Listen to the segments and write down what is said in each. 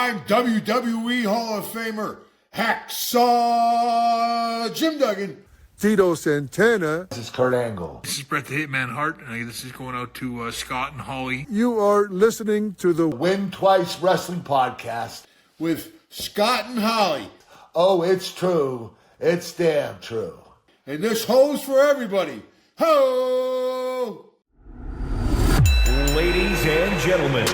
I'm WWE Hall of Famer Hacksaw Jim Duggan. Tito Santana. This is Kurt Angle. This is Bret the Hitman Hart, and this is going out to Scott and Holly. You are listening to the Win Twice Wrestling Podcast with Scott and Holly. Oh, it's true. It's damn true. And this ho's for everybody. Ho! Ladies and gentlemen,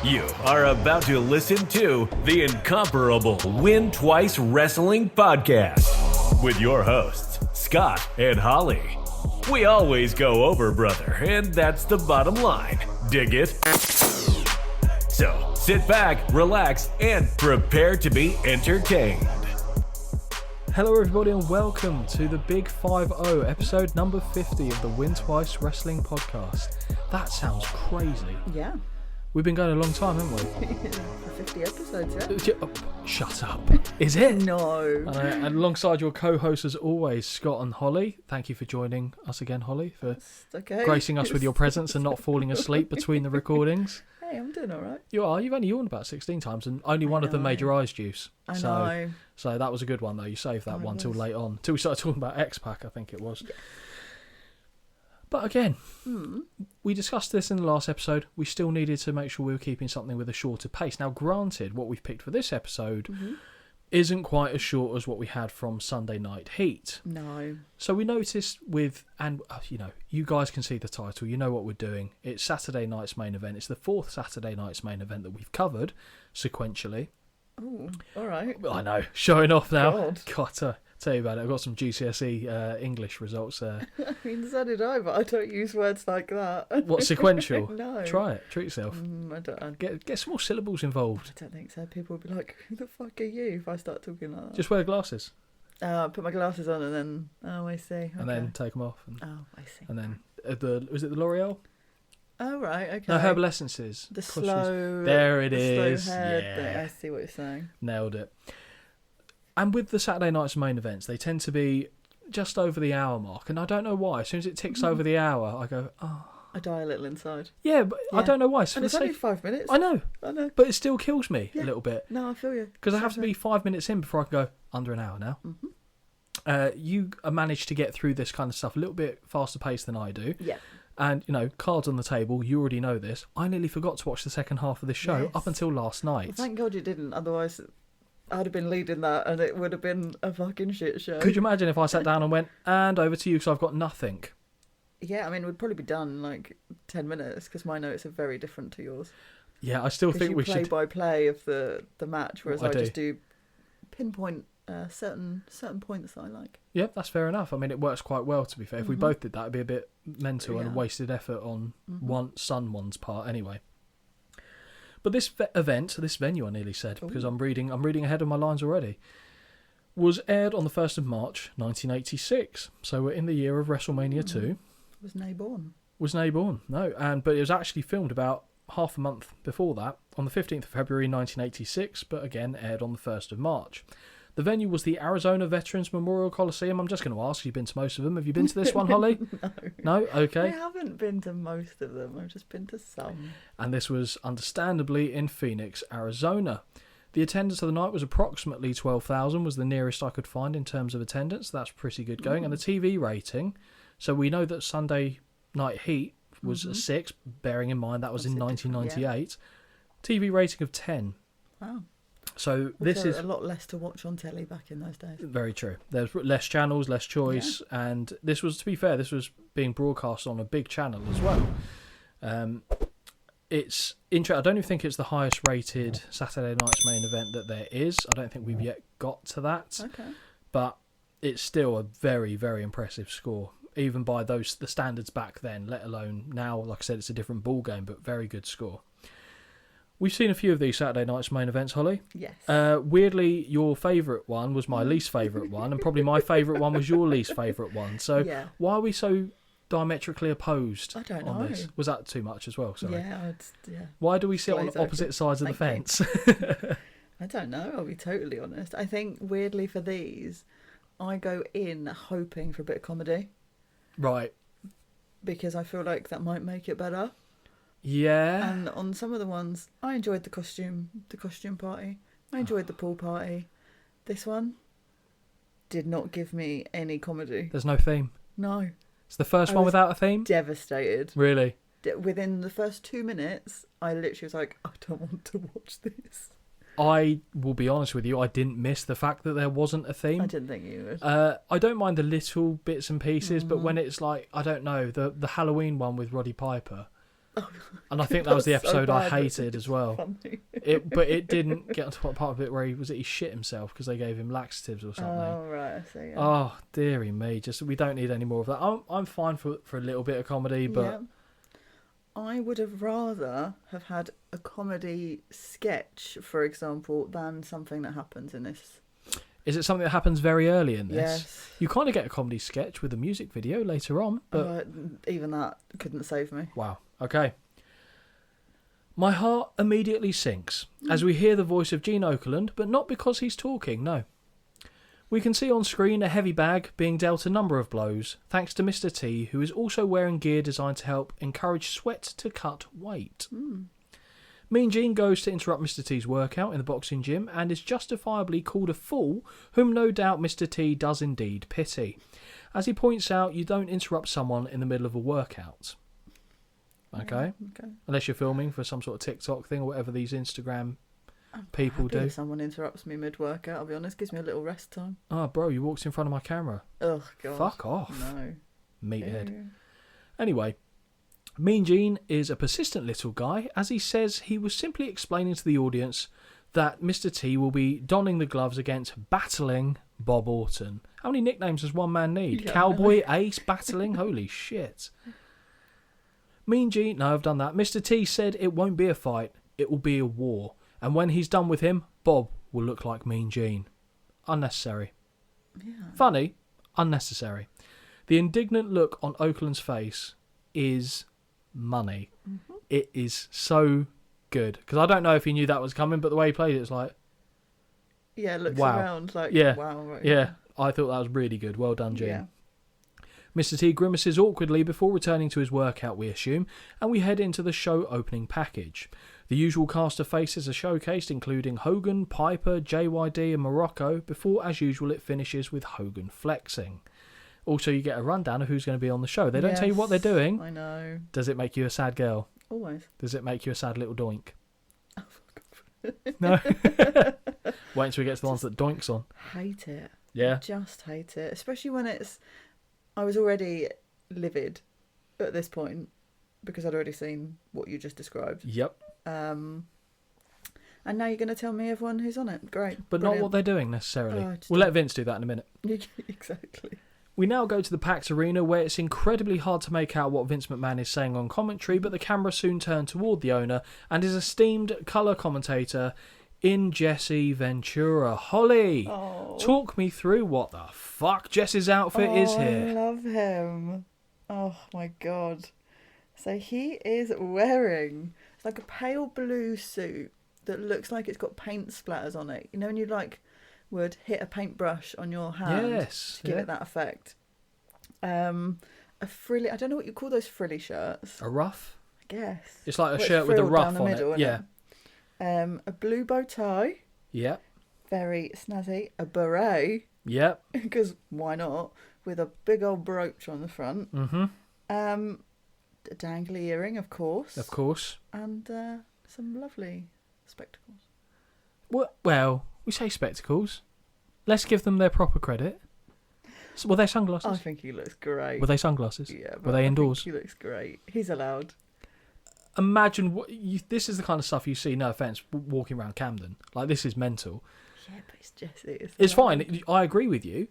you are about to listen to the incomparable Win Twice Wrestling Podcast with your hosts, Scott and Holly. We always go over, brother, and that's the bottom line. Dig it? So sit back, relax, and prepare to be entertained. Hello everybody and welcome to the Big 5-0, episode number 50 of the Win Twice Wrestling Podcast. That sounds crazy. Yeah. We've been going a long time, haven't we? For 50 episodes, yeah. Shut up. Is it? No. And alongside your co-hosts as always, Scott and Holly. Thank you for joining us again, Holly, for gracing us with your presence and not falling asleep between the recordings. Hey, I'm doing all right. You are. You've only yawned about 16 times and only one of them made your eyes juice. I know. So that was a good one, though. You saved that one till late on. Till we started talking about X-Pac, I think it was. Yeah. But again, we discussed this in the last episode. We still needed to make sure we were keeping something with a shorter pace. Now, granted, what we've picked for this episode isn't quite as short as what we had from Sunday Night Heat. No. So we noticed you guys can see the title. You know what we're doing. It's Saturday night's main event. It's the fourth Saturday night's main event that we've covered sequentially. Oh, all right. I know. Showing off now. God. Tell you about it. I've got some GCSE English results there. I mean, so did I, but I don't use words like that. What, sequential? No. Try it. Treat yourself. I don't. Get some more syllables involved. I don't think so. People will be like, who the fuck are you if I start talking like that? Just wear glasses. Put my glasses on and then, I see. Okay. And then take them off. I see. And then, was it the L'Oreal? Oh, right, okay. No, Herbal Essences. The slow... There it is. Slow head yeah. thing. I see what you're saying. Nailed it. And with the Saturday night's main events, they tend to be just over the hour mark. And I don't know why. As soon as it ticks over the hour, I go, oh. I die a little inside. Yeah, but I don't know why. And it's only 5 minutes. I know. But it still kills me a little bit. No, I feel you. Because I have to be 5 minutes in before I can go, under an hour now. Mm-hmm. You managed to get through this kind of stuff a little bit faster paced than I do. Yeah. And, cards on the table, you already know this. I nearly forgot to watch the second half of this show up until last night. Well, thank God you didn't, otherwise I'd have been leading that and it would have been a fucking shit show. Could you imagine if I sat down and went, and over to you because I've got nothing? Yeah, I mean, we'd probably be done in like 10 minutes because my notes are very different to yours. Yeah, I still think we should... play by play of the match, whereas I just do pinpoint certain points that I like. Yeah, that's fair enough. I mean, it works quite well, to be fair. If we both did that, it'd be a bit mental and wasted effort on one's part anyway. But this venue, I nearly said, because I'm reading ahead of my lines already, was aired on the 1st of March, 1986. So we're in the year of WrestleMania 2. Was nae born. No. But it was actually filmed about half a month before that, on the 15th of February 1986, but again aired on the 1st of March. The venue was the Arizona Veterans Memorial Coliseum. I'm just going to ask, you've been to most of them. Have you been to this one, Holly? No? Okay. I haven't been to most of them. I've just been to some. And this was understandably in Phoenix, Arizona. The attendance of the night was approximately 12,000, was the nearest I could find in terms of attendance. That's pretty good going. And the TV rating, so we know that Sunday Night Heat was a 6, bearing in mind that was in 1998. TV rating of 10. Wow. So this is a lot less to watch on telly back in those days. Very true. There's less channels, less choice, and this was, to be fair, this was being broadcast on a big channel as well. It's interesting. I don't even think it's the highest rated Saturday night's main event that there is. I don't think we've yet got to that. Okay. But it's still a very, very impressive score, even by the standards back then, let alone now. Like I said, it's a different ball game, but very good score. We've seen a few of these Saturday night's main events, Holly. Yes. Weirdly, your favourite one was my least favourite one, and probably my favourite one was your least favourite one. So why are we so diametrically opposed I don't on know. this? Was that too much as well? Sorry. Yeah. Why do we sit on opposite sides of the fence? I don't know, I'll be totally honest. I think, weirdly for these, I go in hoping for a bit of comedy. Right. Because I feel like that might make it better. Yeah. And on some of the ones, I enjoyed the costume party. I enjoyed the pool party. This one did not give me any comedy. There's no theme. No. It's the first one without a theme? Devastated. Really? Within the first 2 minutes, I literally was like, I don't want to watch this. I will be honest with you, I didn't miss the fact that there wasn't a theme. I didn't think you would. I don't mind the little bits and pieces, but when it's like, I don't know, the Halloween one with Roddy Piper. And I think that was the episode I hated as well. But it didn't get onto part of it where he shit himself because they gave him laxatives or something. Oh, right, I see. Yeah. Oh, dearie me. Just, we don't need any more of that. I'm fine for a little bit of comedy, but... Yeah. I would have rather have had a comedy sketch, for example, than something that happens in this. Is it something that happens very early in this? Yes. You kind of get a comedy sketch with a music video later on, but... even that couldn't save me. Wow. Okay. My heart immediately sinks as we hear the voice of Gene Okerlund, but not because he's talking, no. We can see on screen a heavy bag being dealt a number of blows, thanks to Mr. T, who is also wearing gear designed to help encourage sweat to cut weight. Mean Gene goes to interrupt Mr. T's workout in the boxing gym and is justifiably called a fool, whom no doubt Mr. T does indeed pity. As he points out, you don't interrupt someone in the middle of a workout. Okay? Okay. Unless you're filming for some sort of TikTok thing or whatever these Instagram people do. If someone interrupts me mid-workout, I'll be honest, gives me a little rest time. Oh, bro, you walked in front of my camera. Oh, God. Fuck off. No. Meathead. Ew. Anyway, Mean Gene is a persistent little guy, as he says he was simply explaining to the audience that Mr. T will be donning the gloves against battling Bob Orton. How many nicknames does one man need? Yeah, Cowboy, Ace, battling? Holy shit. Mean Gene, no, I've done that. Mr. T said it won't be a fight, it will be a war. And when he's done with him, Bob will look like Mean Gene. Unnecessary. Yeah. Funny, unnecessary. The indignant look on Oakland's face is money. It is so good. Because I don't know if he knew that was coming, but the way he played it was like... Yeah, looks wow. around like, yeah. wow. Right. Yeah, I thought that was really good. Well done, Gene. Yeah. Mr. T grimaces awkwardly before returning to his workout, we assume, and we head into the show opening package. The usual cast of faces are showcased, including Hogan, Piper, JYD and Morocco, before, as usual, it finishes with Hogan flexing. Also, you get a rundown of who's going to be on the show. They don't tell you what they're doing. I know. Does it make you a sad girl? Always. Does it make you a sad little doink? No? Wait until we get to the ones that doink's on. Hate it. Yeah. I just hate it. Especially when it's... I was already livid at this point because I'd already seen what you just described. Yep. And now you're going to tell me everyone who's on it. Great. But Brilliant. not what they're doing necessarily. Oh, We'll let Vince do that in a minute. Exactly. We now go to the packed arena where it's incredibly hard to make out what Vince McMahon is saying on commentary, but the camera soon turned toward the owner and his esteemed colour commentator in Jesse Ventura. Holly, talk me through what the fuck Jesse's outfit is here. I love him. Oh my God. So he is wearing, it's like a pale blue suit that looks like it's got paint splatters on it. You know when you would hit a paintbrush on your hand Yes, to give it that effect. A frilly, I don't know what you call those frilly shirts. A ruff? I guess. It's like a Well, shirt with a frilled ruff down the on middle, it. isn't Yeah. A blue bow tie. Yep. Very snazzy. A beret. Yep. Because why not? With a big old brooch on the front. Mm-hmm. A dangly earring, of course. Of course. And some lovely spectacles. Well, we say spectacles. Let's give them their proper credit. So, were they sunglasses? I think he looks great. Were they sunglasses? Yeah. Were they indoors? He looks great. He's allowed. Imagine this is the kind of stuff you see, no offence, walking around Camden. Like, this is mental. Yeah, but it's Jesse. It's fine. I agree with you.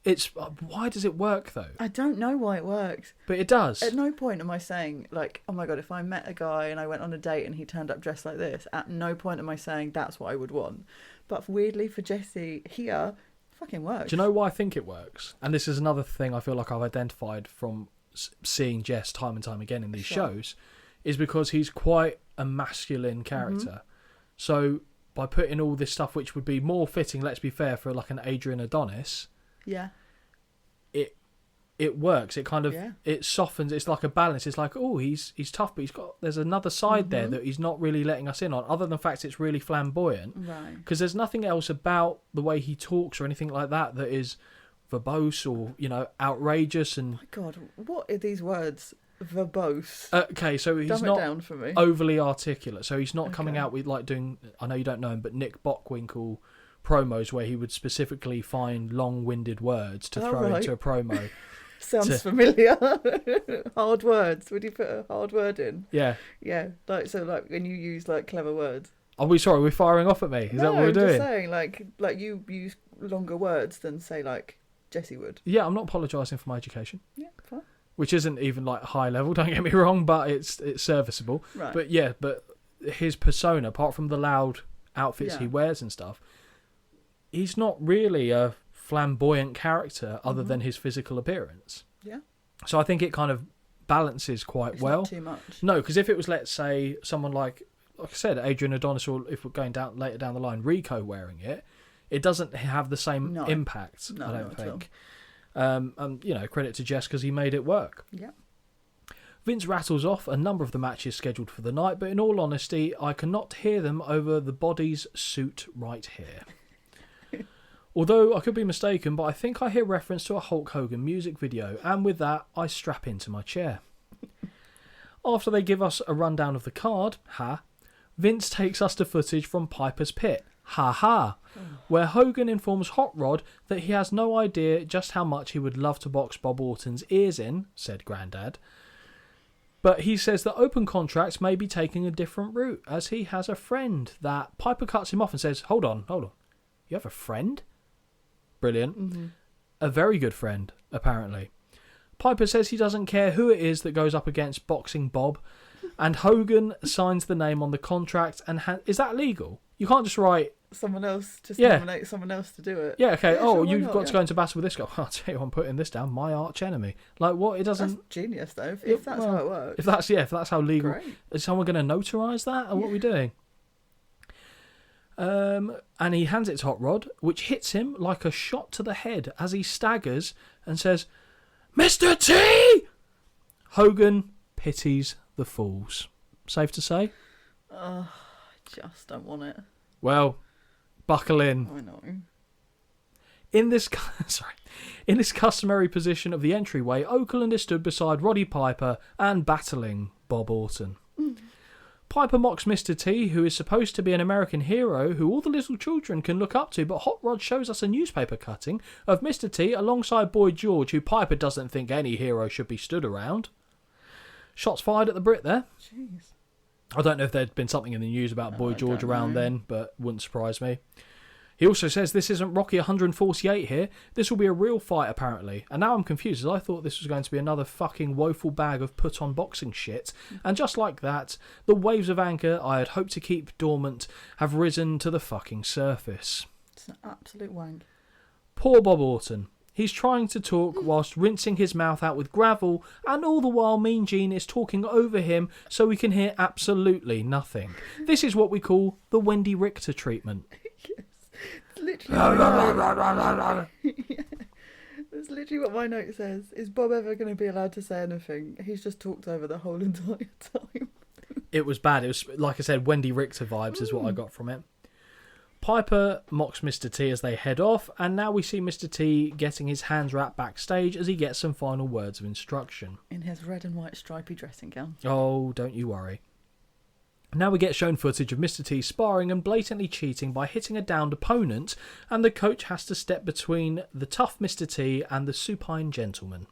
It's why does it work though? I don't know why it works. But it does. At no point am I saying, like, oh my God, if I met a guy and I went on a date and he turned up dressed like this, at no point am I saying that's what I would want. But weirdly for Jesse here, it fucking works. Do you know why I think it works? And this is another thing I feel like I've identified from seeing Jess time and time again in these shows, is because he's quite a masculine character. Mm-hmm. So by putting all this stuff, which would be more fitting, let's be fair, for like an Adrian Adonis, yeah, it works. It kind of it softens. It's like a balance. It's like, oh, he's tough, but there's another side there that he's not really letting us in on, other than the fact it's really flamboyant. Right. Because there's nothing else about the way he talks or anything like that that is verbose or, outrageous. And Oh my God, what are these words? Verbose. okay, so he's Dumb it not down for me. overly articulate. So he's not coming out with doing. I know you don't know him, but Nick Bockwinkel promos where he would specifically find long-winded words to throw into a promo. Sounds familiar. Hard words. Would you put a hard word in? Yeah. Yeah. Like when you use clever words. Are we sorry? We're firing off at me. Is that what we're doing? I'm just saying like you use longer words than say Jesse would. Yeah, I'm not apologising for my education. Yeah, fine. Which isn't even high level. Don't get me wrong, but it's serviceable. Right. But his persona, apart from the loud outfits he wears and stuff, he's not really a flamboyant character other than his physical appearance. Yeah. So I think it kind of balances quite well. Not too much. No, because if it was, let's say, someone like I said, Adrian Adonis, or if we're going down later down the line, Rico wearing it, it doesn't have the same impact. I don't think. And credit to Jess because he made it work. Yeah. Vince rattles off a number of the matches scheduled for the night, but in all honesty, I cannot hear them over the body's suit right here. Although I could be mistaken, but I think I hear reference to a Hulk Hogan music video, and with that, I strap into my chair. After they give us a rundown of the card, Vince takes us to footage from Piper's Pit, where Hogan informs Hot Rod that he has no idea just how much he would love to box Bob Orton's ears in, said Grandad. But he says that open contracts may be taking a different route, as he has a friend. That Piper cuts him off and says, hold on. You have a friend? Brilliant. Mm-hmm. A very good friend, apparently. Piper says he doesn't care who it is that goes up against Boxing Bob, and Hogan signs the name on the contract. And is that legal? You can't just write... Someone else, nominate someone else to do it. Yeah, okay. Yeah, sure, you've got to go into battle with this guy. I'll tell you, I'm putting this down. My arch enemy. What? It doesn't... That's genius, though, if that's how it works. If that's how legal... Great. Is someone going to notarize that? Or what are we doing? And he hands it to Hot Rod, which hits him like a shot to the head as he staggers and says, Mr. T! Hogan pities the fools. Safe to say? I just don't want it. Well, buckle in. I know. In this customary position of the entryway, Okerlund is stood beside Roddy Piper and battling Bob Orton. Piper mocks Mr. T, who is supposed to be an American hero who all the little children can look up to, but Hot Rod shows us a newspaper cutting of Mr. T alongside Boy George, who Piper doesn't think any hero should be stood around. Shots fired at the Brit there. Jeez. I don't know if there'd been something in the news about Boy George around then, but wouldn't surprise me. He also says this isn't Rocky 148 here. This will be a real fight, apparently. And now I'm confused, as I thought this was going to be another fucking woeful bag of put-on boxing shit. And just like that, the waves of anger I had hoped to keep dormant have risen to the fucking surface. It's an absolute wank. Poor Bob Orton. He's trying to talk whilst rinsing his mouth out with gravel, and all the while Mean Gene is talking over him so we can hear absolutely nothing. This is what we call the Wendy Richter treatment. Literally. That's literally what my note says. Is Bob ever going to be allowed to say anything? He's just talked over the whole entire time. It was bad. It was, like I said, Wendy Richter vibes is what I got from it. Piper mocks Mr. T as they head off, and now we see Mr. T getting his hands wrapped backstage as he gets some final words of instruction. In his red and white stripy dressing gown. Oh, don't you worry. Now we get shown footage of Mr. T sparring and blatantly cheating by hitting a downed opponent, and the coach has to step between the tough Mr. T and the supine gentleman.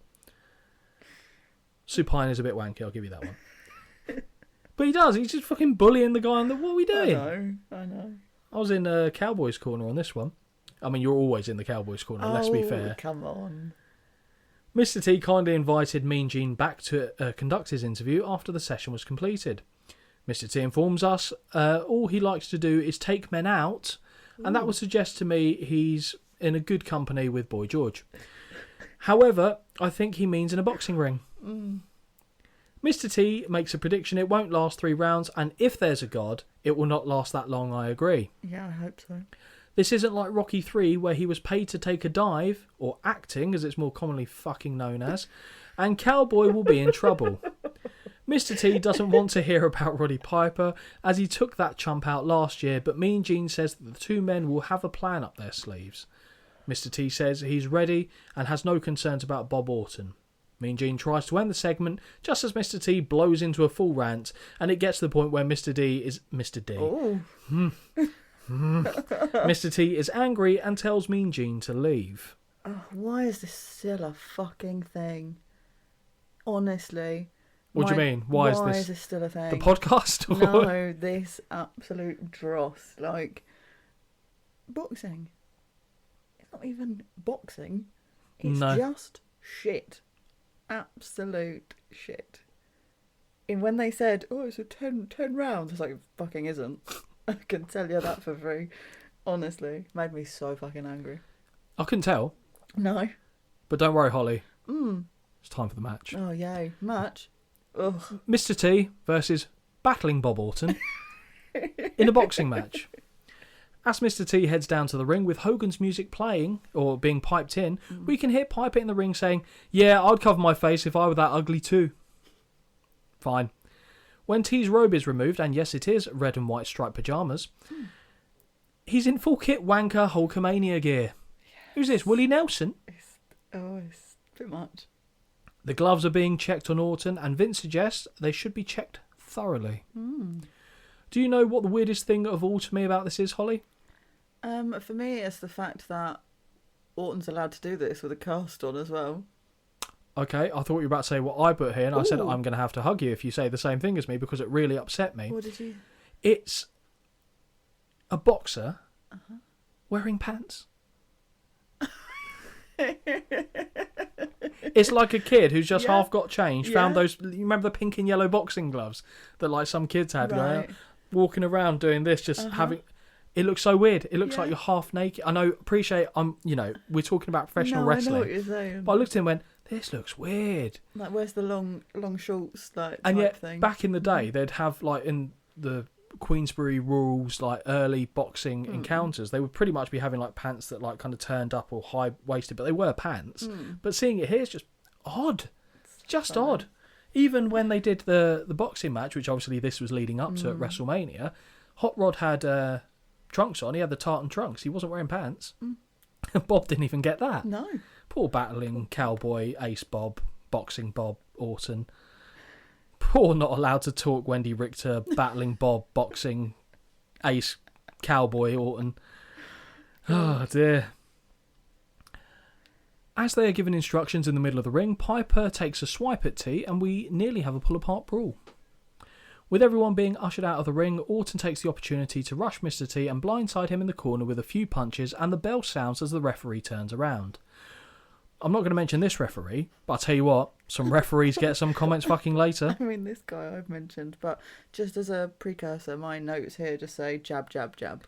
Supine is a bit wanky, I'll give you that one. But he does, he's just fucking bullying the guy on the... What are we doing? I know. I was in Cowboys Corner on this one. I mean, you're always in the Cowboys Corner, let's be fair. Come on. Mr. T kindly invited Mean Gene back to conduct his interview after the session was completed. Mr. T informs us all he likes to do is take men out, and that would suggest to me he's in a good company with Boy George. However, I think he means in a boxing ring. Mr. T makes a prediction it won't last 3 rounds, and if there's a God, it will not last that long, I agree. Yeah, I hope so. This isn't like Rocky 3 where he was paid to take a dive, or acting as it's more commonly fucking known as, and Cowboy will be in trouble. Mr. T doesn't want to hear about Roddy Piper as he took that chump out last year, but Mean Gene says that the two men will have a plan up their sleeves. Mr. T says he's ready and has no concerns about Bob Orton. Mean Gene tries to end the segment just as Mr. T blows into a full rant, and it gets to the point where Mr. T is angry and tells Mean Gene to leave. Oh, why is this still a fucking thing? Honestly. What do you mean? Why is this still a thing? The podcast? No, this absolute dross. Like, boxing. It's not even boxing. It's just shit. Absolute shit. And when they said, oh, it's a 10 rounds, it's like, it fucking isn't. I can tell you that for free. Honestly, made me so fucking angry. I couldn't tell. No. But don't worry, Holly. It's time for the match. Oh, yay. Match. Ugh. Mr. T versus Battling Bob Orton in a boxing match. As Mr. T heads down to the ring with Hogan's music playing, or being piped in, we can hear Piper in the ring saying, yeah, I'd cover my face if I were that ugly too. Fine. When T's robe is removed, and yes it is, red and white striped pyjamas, he's in full kit wanker Hulkamania gear. Yes. Who's this, Willie Nelson? It's a bit much. The gloves are being checked on Orton, and Vince suggests they should be checked thoroughly. Do you know what the weirdest thing of all to me about this is, Holly? For me, it's the fact that Orton's allowed to do this with a cast on as well. Okay, I thought you were about to say what I put here, and I said I'm going to have to hug you if you say the same thing as me, because it really upset me. What did you... It's a boxer wearing pants. It's like a kid who's just half got changed, found those... You remember the pink and yellow boxing gloves that like some kids had, right? Walking around doing this, just having... It looks so weird. It looks like you're half naked. I know, appreciate, we're talking about professional wrestling. I know what you're saying. But I looked at him and went, this looks weird. Like, where's the long shorts, like, and type yet, thing? back in the day, they'd have, like, in the Queensbury rules, like, early boxing encounters, they would pretty much be having, like, pants that, like, kind of turned up or high-waisted, but they were pants. But seeing it here is just odd. It's just odd. Even when they did the boxing match, which obviously this was leading up to at WrestleMania, Hot Rod had trunks on. He had the tartan trunks. He wasn't wearing pants. Bob didn't even get that. No. Poor battling cowboy ace Bob, boxing Bob Orton. Poor not allowed to talk Wendy Richter, battling Bob, boxing ace cowboy Orton. Oh dear. As they are given instructions in the middle of the ring, Piper takes a swipe at T and we nearly have a pull-apart brawl. With everyone being ushered out of the ring, Orton takes the opportunity to rush Mr. T and blindside him in the corner with a few punches, and the bell sounds as the referee turns around. I'm not going to mention this referee, but I'll tell you what, some referees get some comments fucking later. I mean, this guy I've mentioned, but just as a precursor, my notes here just say jab, jab, jab.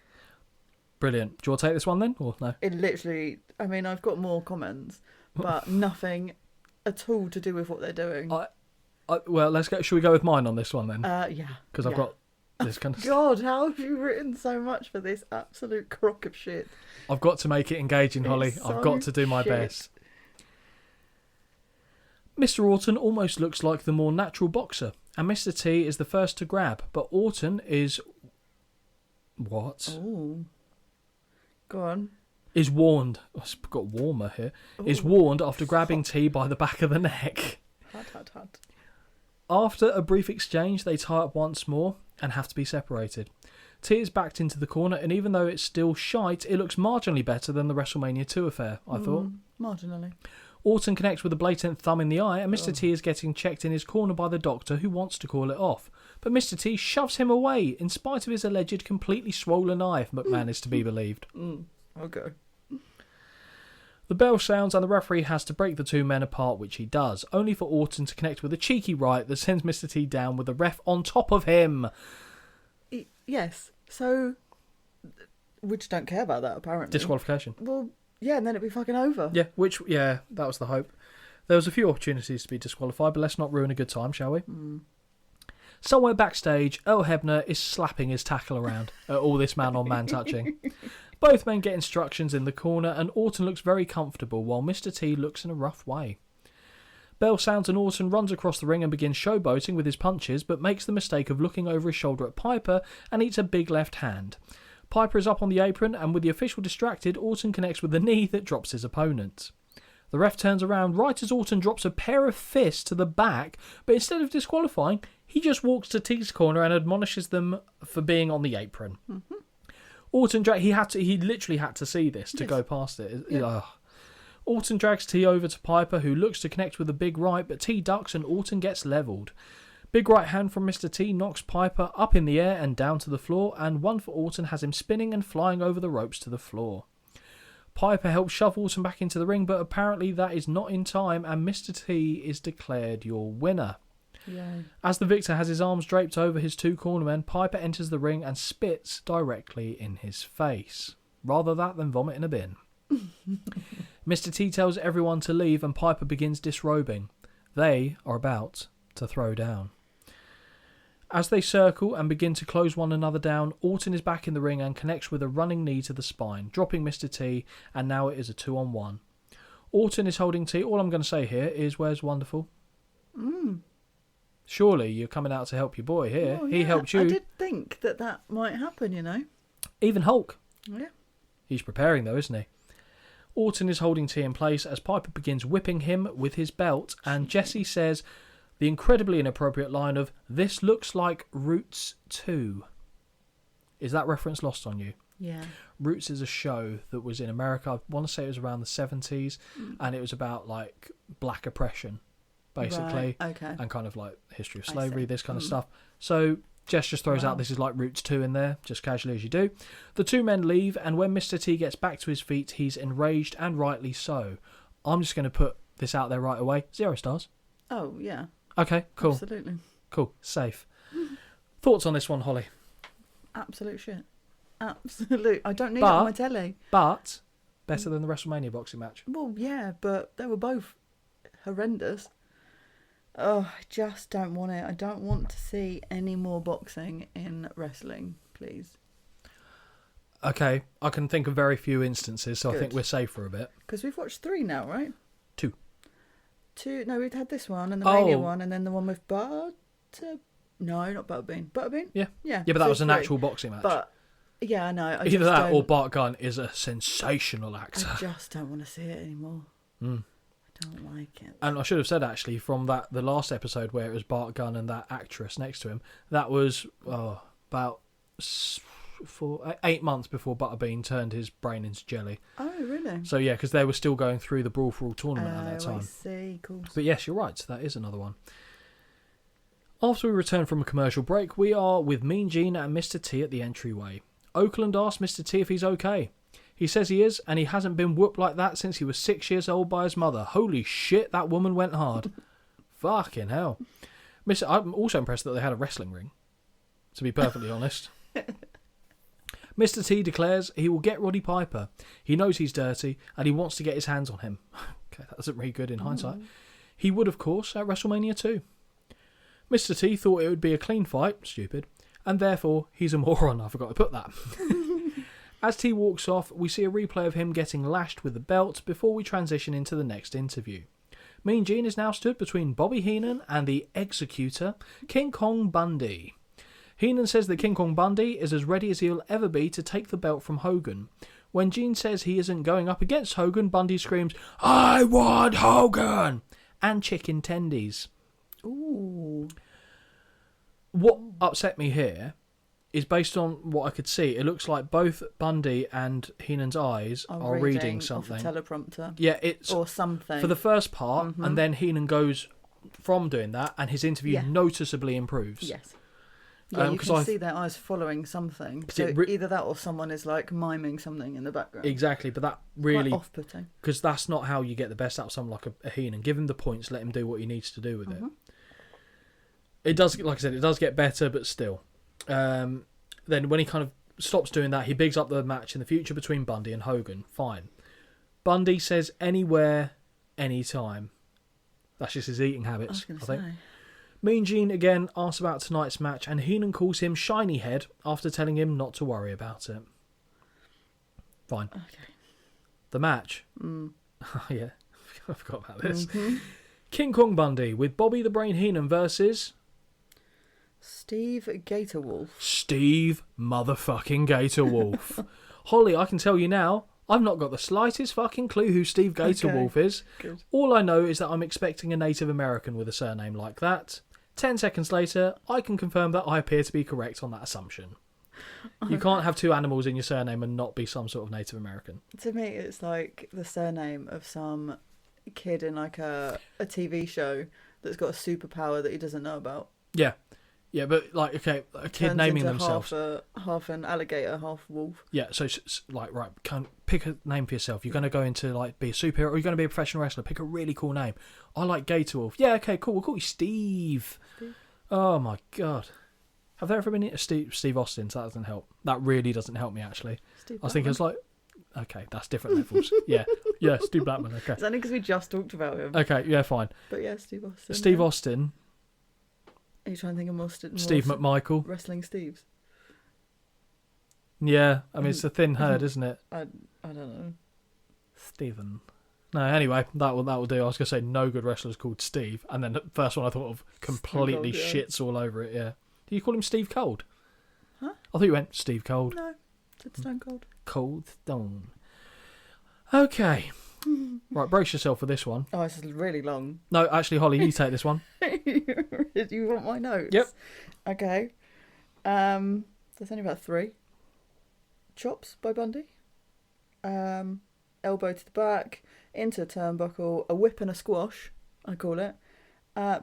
Brilliant. Do you want to take this one then, or no? It literally, I mean, I've got more comments, but nothing at all to do with what they're doing. Well, let's go. Should we go with mine on this one then? Yeah. Because I've got this kind of... God, how have you written so much for this absolute crock of shit? I've got to make it engaging, Holly. I've got to do my best. Mr. Orton almost looks like the more natural boxer, and Mr. T is the first to grab, but Orton is... What? Ooh. Go on. Is warned... I've got warmer here. Ooh. Is warned after grabbing T by the back of the neck. Hut. After a brief exchange, they tie up once more and have to be separated. T is backed into the corner, and even though it's still shite, it looks marginally better than the WrestleMania 2 affair, I thought. Marginally. Orton connects with a blatant thumb in the eye, and Mr. T is getting checked in his corner by the doctor, who wants to call it off. But Mr. T shoves him away, in spite of his alleged completely swollen eye, if McMahon is to be believed. Okay. The bell sounds and the referee has to break the two men apart, which he does, only for Orton to connect with a cheeky right that sends Mr. T down with the ref on top of him. Yes, so... We just don't care about that, apparently. Disqualification. Well, yeah, and then it'd be fucking over. Yeah, that was the hope. There was a few opportunities to be disqualified, but let's not ruin a good time, shall we? Somewhere backstage, Earl Hebner is slapping his tackle around at all this man-on-man touching. Both men get instructions in the corner, and Orton looks very comfortable while Mr. T looks in a rough way. Bell sounds and Orton runs across the ring and begins showboating with his punches, but makes the mistake of looking over his shoulder at Piper and eats a big left hand. Piper is up on the apron, and with the official distracted, Orton connects with the knee that drops his opponent. The ref turns around right as Orton drops a pair of fists to the back, but instead of disqualifying, he just walks to T's corner and admonishes them for being on the apron. Mm-hmm. Orton he literally had to see this to go past it. Yeah. Orton drags T over to Piper, who looks to connect with a big right, but T ducks and Orton gets levelled. Big right hand from Mr. T knocks Piper up in the air and down to the floor, and one for Orton has him spinning and flying over the ropes to the floor. Piper helps shove Orton back into the ring, but apparently that is not in time, and Mr. T is declared your winner. Yay. As the victor has his arms draped over his two cornermen, Piper enters the ring and spits directly in his face. Rather that than vomit in a bin. Mr. T tells everyone to leave, and Piper begins disrobing. They are about to throw down. As they circle and begin to close one another down, Orton is back in the ring and connects with a running knee to the spine, dropping Mr. T, and now it is a 2-on-1. Orton is holding T. All I'm going to say here is, where's Wonderful? Surely you're coming out to help your boy here. Oh, He yeah. helped you. I did think that might happen, you know. Even Hulk. Yeah. He's preparing though, isn't he? Orton is holding T in place as Piper begins whipping him with his belt, and Jesse says the incredibly inappropriate line of, "This looks like Roots 2. Is that reference lost on you? Yeah. Roots is a show that was in America. I want to say it was around the 70s, and it was about like black oppression, basically, Right. Okay. and kind of like history of I slavery, see. this kind of stuff. So Jess just throws out this is like Roots 2 in there, just casually as you do. The two men leave, and when Mr. T gets back to his feet, he's enraged, and rightly so. I'm just going to put this out there right away. 0 stars. Oh, yeah. Okay, cool. Absolutely. Cool, safe. Thoughts on this one, Holly? Absolute shit. Absolute. I don't need it on my telly. But better than the WrestleMania boxing match. Well, yeah, but they were both horrendous. Oh, I just don't want it. I don't want to see any more boxing in wrestling, please. Okay, I can think of very few instances, so I think Good. we're safe for a bit. Because we've watched 3 now, right? 2. 2. No, we've had this one and the Mania Oh. one, and then the one with No, not Butterbean. Butterbean? Yeah. Yeah. Yeah, but that so was an 3. actual boxing match. But, yeah, I know. I Either just that don't, or Bart Gunn is a sensational actor. I just don't want to see it anymore. I don't like it. And I should have said, actually, from the last episode where it was Bart Gunn and that actress next to him, that was about 8 months before Butterbean turned his brain into jelly. Oh, really? So, yeah, because they were still going through the Brawl for All tournament at that I time. see. Cool. But yes, you're right. That is another one. After we return from a commercial break, we are with Mean Gene and Mr. T at the entryway. Oakland asks Mr. T if he's okay. He says he is, and he hasn't been whooped like that since he was 6 years old by his mother. Holy shit, that woman went hard. Fucking hell. I'm also impressed that they had a wrestling ring, to be perfectly honest. Mr. T declares he will get Roddy Piper. He knows he's dirty, and he wants to get his hands on him. Okay, that isn't really good in hindsight. He would, of course, at WrestleMania 2. Mr. T thought it would be a clean fight, stupid, and therefore he's a moron. I forgot to put that. As T walks off, we see a replay of him getting lashed with the belt before we transition into the next interview. Mean Gene is now stood between Bobby Heenan and the executor, King Kong Bundy. Heenan says that King Kong Bundy is as ready as he'll ever be to take the belt from Hogan. When Gene says he isn't going up against Hogan, Bundy screams, "I want Hogan!" and chicken tendies. Ooh. What upset me here is based on what I could see. It looks like both Bundy and Heenan's eyes are reading something. Off a teleprompter. Yeah, it's or something. for the first part, and then Heenan goes from doing that, and his interview noticeably improves. Yes. Yeah, you 'cause can see their eyes following something. So it either that or someone is like miming something in the background. Exactly, but that really, Quite off-putting. because that's not how you get the best out of someone like a Heenan. Give him the points, let him do what he needs to do with it. It does, like I said, it does get better, but still. Then when he kind of stops doing that, he bigs up the match in the future between Bundy and Hogan. Fine. Bundy says anywhere, anytime. That's just his eating habits, I think. Mean Gene again asks about tonight's match, and Heenan calls him Shiny Head after telling him not to worry about it. Fine. Okay. The match. Oh, yeah. I forgot about this. King Kong Bundy with Bobby the Brain Heenan versus Steve Gatorwolf. Steve motherfucking Gatorwolf. Holly, I can tell you now, I've not got the slightest fucking clue who Steve Gatorwolf is. Good. All I know is that I'm expecting a Native American with a surname like that. 10 seconds later, I can confirm that I appear to be correct on that assumption. You can't have two animals in your surname and not be some sort of Native American. To me, it's like the surname of some kid in like a TV show that's got a superpower that he doesn't know about. Yeah. Yeah, but like, okay, a kid Turns naming into themselves. half an alligator, half wolf. Yeah, so like, right, pick a name for yourself. You're going to go into like be a superhero, or you're going to be a professional wrestler. Pick a really cool name. I like Gatorwolf. Yeah, okay, cool. We'll call you Steve. Oh my god, have there ever been Steve Austin? So that doesn't help. That really doesn't help me actually. I was thinking it's like, okay, that's different levels. yeah, Steve Blackman. Okay, Is that because we just talked about him? okay, yeah, fine. But yeah, Steve Austin. Steve yeah. Austin. Are you trying to think of more Steve McMichael. wrestling Steves? Yeah, I mean it's a thin herd, isn't it? I don't know. Stephen. No, anyway, that will do. I was going to say no good wrestlers called Steve, and then the first one I thought of completely Cold, yeah. shits all over it, yeah. Do you call him Steve Cold? Huh? I thought you went Steve Cold. No, it's Stone Cold. Cold Stone. Okay. Right, brace yourself for this one. Oh, this is really long. No, actually, Holly, you take this one. You want my notes? Yep. Okay. There's only about 3. Chops by Bundy. Elbow to the back, into a turnbuckle, a whip and a squash, I call it.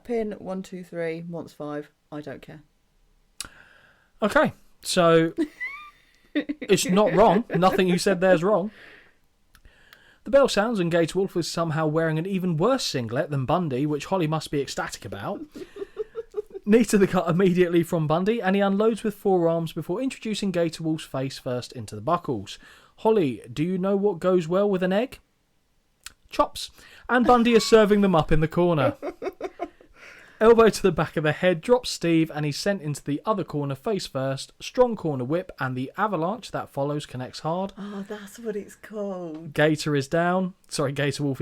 Pin 1, 2, 3, wants 5. I don't care. Okay, so it's not wrong. Nothing you said there's wrong. The bell sounds and Gatorwolf is somehow wearing an even worse singlet than Bundy, which Holly must be ecstatic about. Knee to the cut immediately from Bundy, and he unloads with forearms before introducing Gatorwolf's face first into the buckles. Holly, do you know what goes well with an egg? Chops. And Bundy is serving them up in the corner. Elbow to the back of the head, drops Steve, and he's sent into the other corner face first. Strong corner whip, and the avalanche that follows connects hard. Oh, that's what it's called. Gatorwolf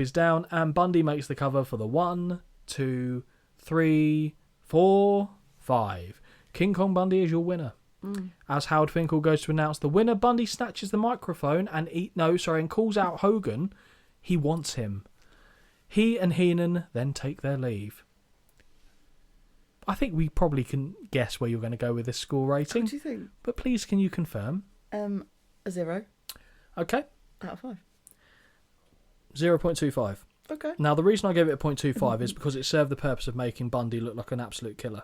is down, and Bundy makes the cover for the 1, 2, 3, 4, 5. King Kong Bundy is your winner. As Howard Finkel goes to announce the winner, Bundy snatches the microphone and calls out Hogan. He wants him. He and Heenan then take their leave. I think we probably can guess where you're going to go with this score rating. What do you think? But please, can you confirm? A 0 Okay. out of 5. 0.25. Okay. Now, the reason I gave it a 0.25 is because it served the purpose of making Bundy look like an absolute killer.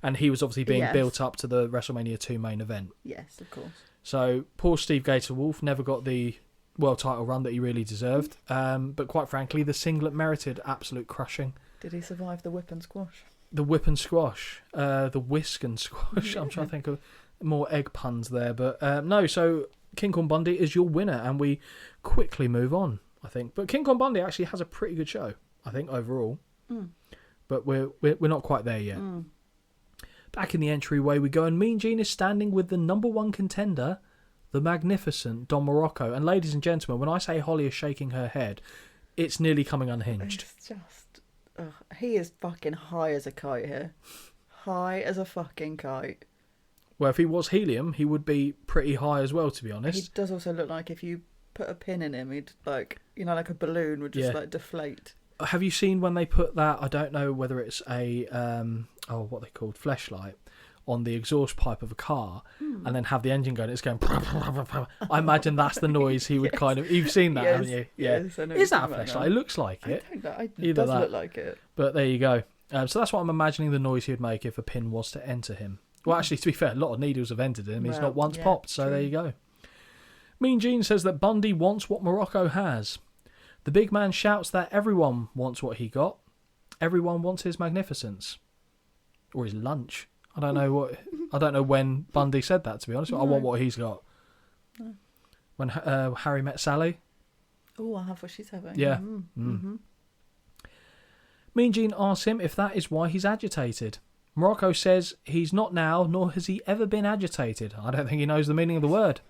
And he was obviously being built up to the WrestleMania 2 main event. Yes, of course. So, poor Steve Gatorwolf never got the world title run that he really deserved. But quite frankly, the singlet merited absolute crushing. Did he survive the whip and squash? The whip and squash. The whisk and squash. I'm trying to think of more egg puns there. But no, so King Kong Bundy is your winner. And we quickly move on, I think. But King Kong Bundy actually has a pretty good show, I think, overall. But we're not quite there yet. Back in the entryway we go, and Mean Gene is standing with the number 1 contender, the magnificent Don Morocco. And ladies and gentlemen, when I say Holly is shaking her head, it's nearly coming unhinged. It's just... he is fucking high as a kite here. High as a fucking kite. Well, if he was helium, he would be pretty high as well, to be honest. He does also look like if you put a pin in him, he'd like a balloon would just like deflate. Have you seen when they put that, I don't know whether it's a, what they called, fleshlight on the exhaust pipe of a car and then have the engine going, it's going, I imagine that's the noise he would kind of, you've seen that, haven't you? Yeah. Yes, I know Is that a fleshlight? It looks like it. I don't know. It does look like it. But there you go. So that's what I'm imagining the noise he would make if a pin was to enter him. Well, actually, to be fair, a lot of needles have entered him. He's not once popped, so there you go. Mean Gene says that Bundy wants what Morocco has. The big man shouts that everyone wants what he got. Everyone wants his magnificence. Or his lunch. I don't know when Bundy said that, to be honest. No. I want what he's got. No. When Harry met Sally. Oh, I have what she's having. Yeah. Mean Gene asks him if that is why he's agitated. Morocco says he's not now, nor has he ever been agitated. I don't think he knows the meaning of the word.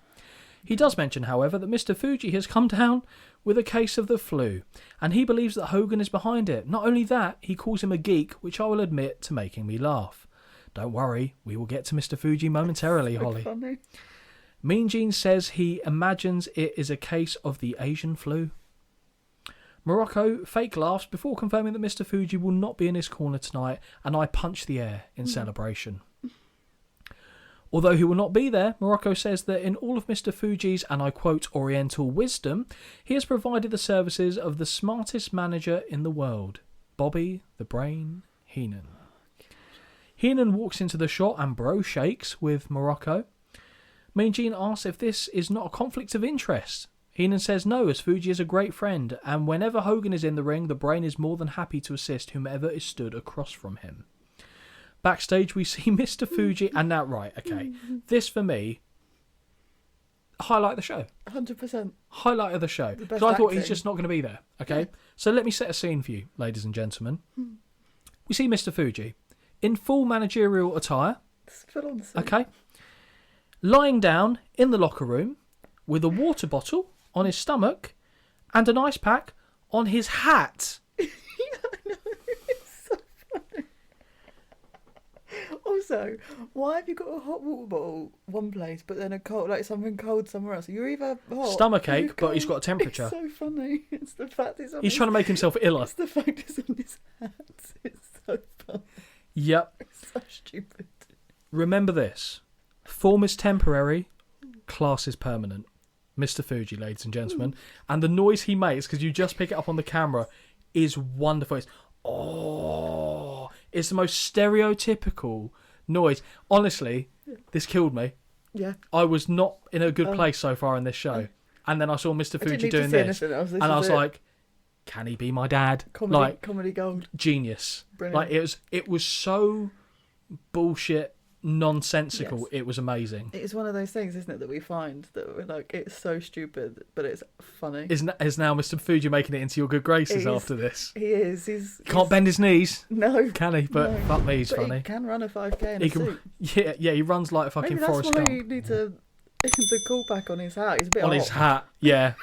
He does mention, however, that Mr. Fuji has come down with a case of the flu, and he believes that Hogan is behind it. Not only that, he calls him a geek, which I will admit to making me laugh. Don't worry, we will get to Mr. Fuji momentarily, Holly. Funny. Mean Gene says he imagines it is a case of the Asian flu. Morocco fake laughs before confirming that Mr. Fuji will not be in his corner tonight, and I punch the air in celebration. Although he will not be there, Morocco says that in all of Mr. Fuji's, and I quote, Oriental wisdom, he has provided the services of the smartest manager in the world, Bobby the Brain Heenan. Heenan walks into the shot and bro shakes with Morocco. Mean Gene asks if this is not a conflict of interest. Heenan says no, as Fuji is a great friend, and whenever Hogan is in the ring, the Brain is more than happy to assist whomever is stood across from him. Backstage, we see Mr. Fuji, and now, right, okay, this for me, highlight of the show. 100%. Highlight of the show. Because I thought he's just not going to be there, okay? Yeah. So let me set a scene for you, ladies and gentlemen. We see Mr. Fuji in full managerial attire, okay, lying down in the locker room with a water bottle on his stomach and an ice pack on his hat. Also, why have you got a hot water bottle one place, but then a cold, like something cold somewhere else? You're either hot, stomachache, but he's got a temperature. It's so funny. It's the fact it's on. He's trying to make himself iller. It's the fact it's on his hat. It's so funny. Yep. It's so stupid. Remember this: form is temporary, class is permanent. Mr. Fuji, ladies and gentlemen, and the noise he makes, because you just pick it up on the camera, is wonderful. It's the most stereotypical noise. Honestly, this killed me. Yeah. I was not in a good place so far in this show. And then I saw Mr. Fuji doing this. And I was like, can he be my dad? Comedy gold. Genius. Brilliant. Like it was so bullshit nonsensical. Yes. It was amazing. It's one of those things, isn't it, that we find that we're like, it's so stupid, but it's funny. Is now Mr. Fuji making it into your good graces after this? He is. He's can't bend his knees. No. Can he? But no. fuck me, he's but funny. He can run a 5k in a suit. Yeah, he runs like a fucking Forrest Gump. Maybe that's why you need the callback on his hat. He's a bit on hot. his hat, yeah.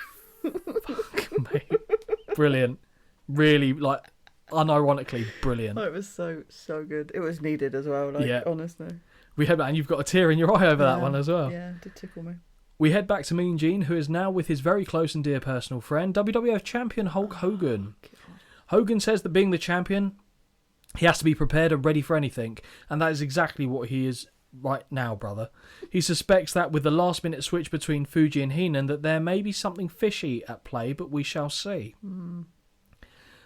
Fuck me. Brilliant. Really, like, unironically brilliant. Oh, it was so good. It was needed as well, like, honestly. We head back, and you've got a tear in your eye over that one as well. Yeah, it did tickle me. We head back to Mean Gene, who is now with his very close and dear personal friend, WWF champion Hulk Hogan. Hogan says that being the champion, he has to be prepared and ready for anything, and that is exactly what he is right now, brother. He suspects that with the last-minute switch between Fuji and Heenan, that there may be something fishy at play, but we shall see.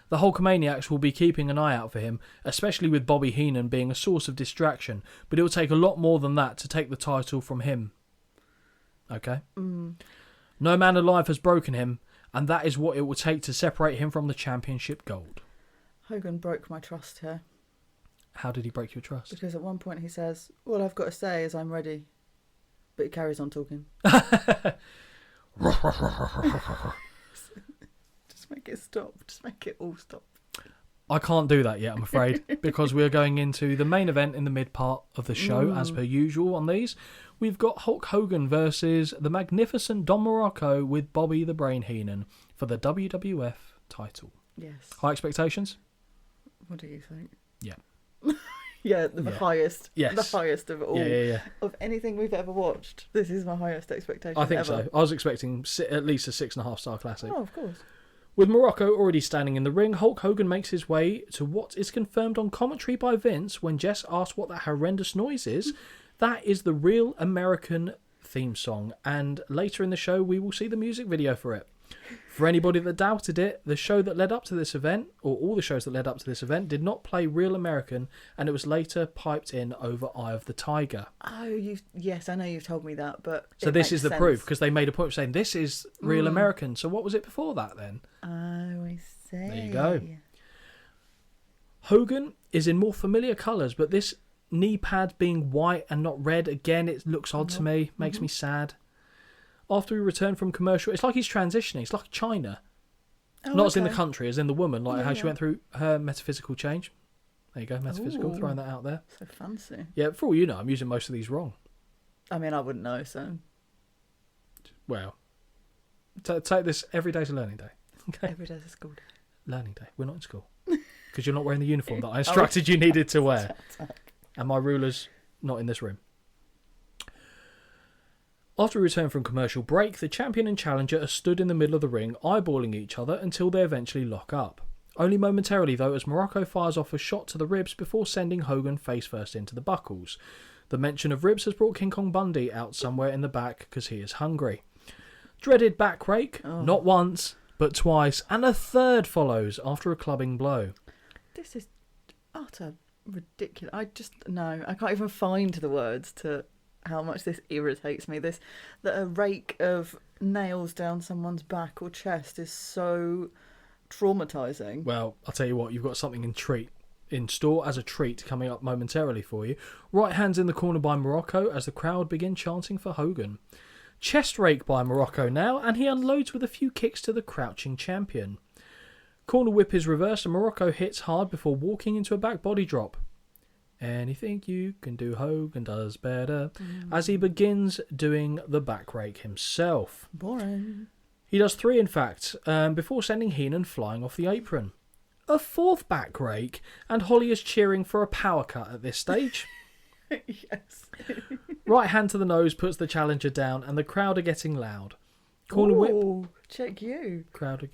The Hulkamaniacs will be keeping an eye out for him, especially with Bobby Heenan being a source of distraction, but it will take a lot more than that to take the title from him. Okay? No man alive has broken him, and that is what it will take to separate him from the championship gold. Hogan broke my trust here. How did he break your trust? Because at one point he says, all I've got to say is I'm ready. But he carries on talking. Just make it stop. Just make it all stop. I can't do that yet, I'm afraid, because we're going into the main event in the mid part of the show, as per usual on these. We've got Hulk Hogan versus the magnificent Don Morocco with Bobby the Brain Heenan for the WWF title. Yes. High expectations? What do you think? Yeah. Yeah, the highest. Yes. The highest of all. Yeah. Of anything we've ever watched. This is my highest expectation I think ever. so. I was expecting at least a 6.5 star classic. Oh, of course. With Morocco already standing in the ring, Hulk Hogan makes his way to what is confirmed on commentary by Vince when Jess asks what that horrendous noise is. That is the Real American theme song, and later in the show we will see the music video for it. For anybody that doubted it, the show that led up to this event, or all the shows that led up to this event, did not play Real American, and it was later piped in over Eye of the Tiger. Oh, yes, I know you've told me that, but so this is the proof, because they made a point of saying this is Real American. So what was it before that then? Oh, I see. There you go. Hogan is in more familiar colours, but this knee pad being white and not red, again, it looks odd to me, makes me sad. After we return from commercial, it's like he's transitioning. It's like China. Not as in the country, as in the woman, like how she went through her metaphysical change. There you go, metaphysical, throwing that out there. So fancy. Yeah, for all you know, I'm using most of these wrong. I mean, I wouldn't know, so... Well, take this. Every day's a learning day. Okay. Every day's a school day. Learning day. We're not in school. Because you're not wearing the uniform that I instructed you needed to wear. And my ruler's not in this room. After we return from commercial break, the champion and challenger are stood in the middle of the ring, eyeballing each other until they eventually lock up. Only momentarily though, as Morocco fires off a shot to the ribs before sending Hogan face first into the buckles. The mention of ribs has brought King Kong Bundy out somewhere in the back because he is hungry. Dreaded back rake, not once, but twice, and a third follows after a clubbing blow. This is utter ridiculous. I can't even find the words to how much this irritates me. That a rake of nails down someone's back or chest is so traumatizing. Well, I'll tell you what, you've got something in store as a treat coming up momentarily for you. Right hands in the corner by Morocco as the crowd begin chanting for Hogan. Chest rake by Morocco now, and he unloads with a few kicks to the crouching champion. Corner whip is reversed and Morocco hits hard before walking into a back body drop. Anything you can do, Hogan does better, as he begins doing the back rake himself. Boring. He does 3 in fact, before sending Heenan flying off the apron. A 4th back rake, and Holly is cheering for a power cut at this stage. Yes. Right hand to the nose puts the challenger down, and the crowd are getting loud. Corner whip. Check you. Crowd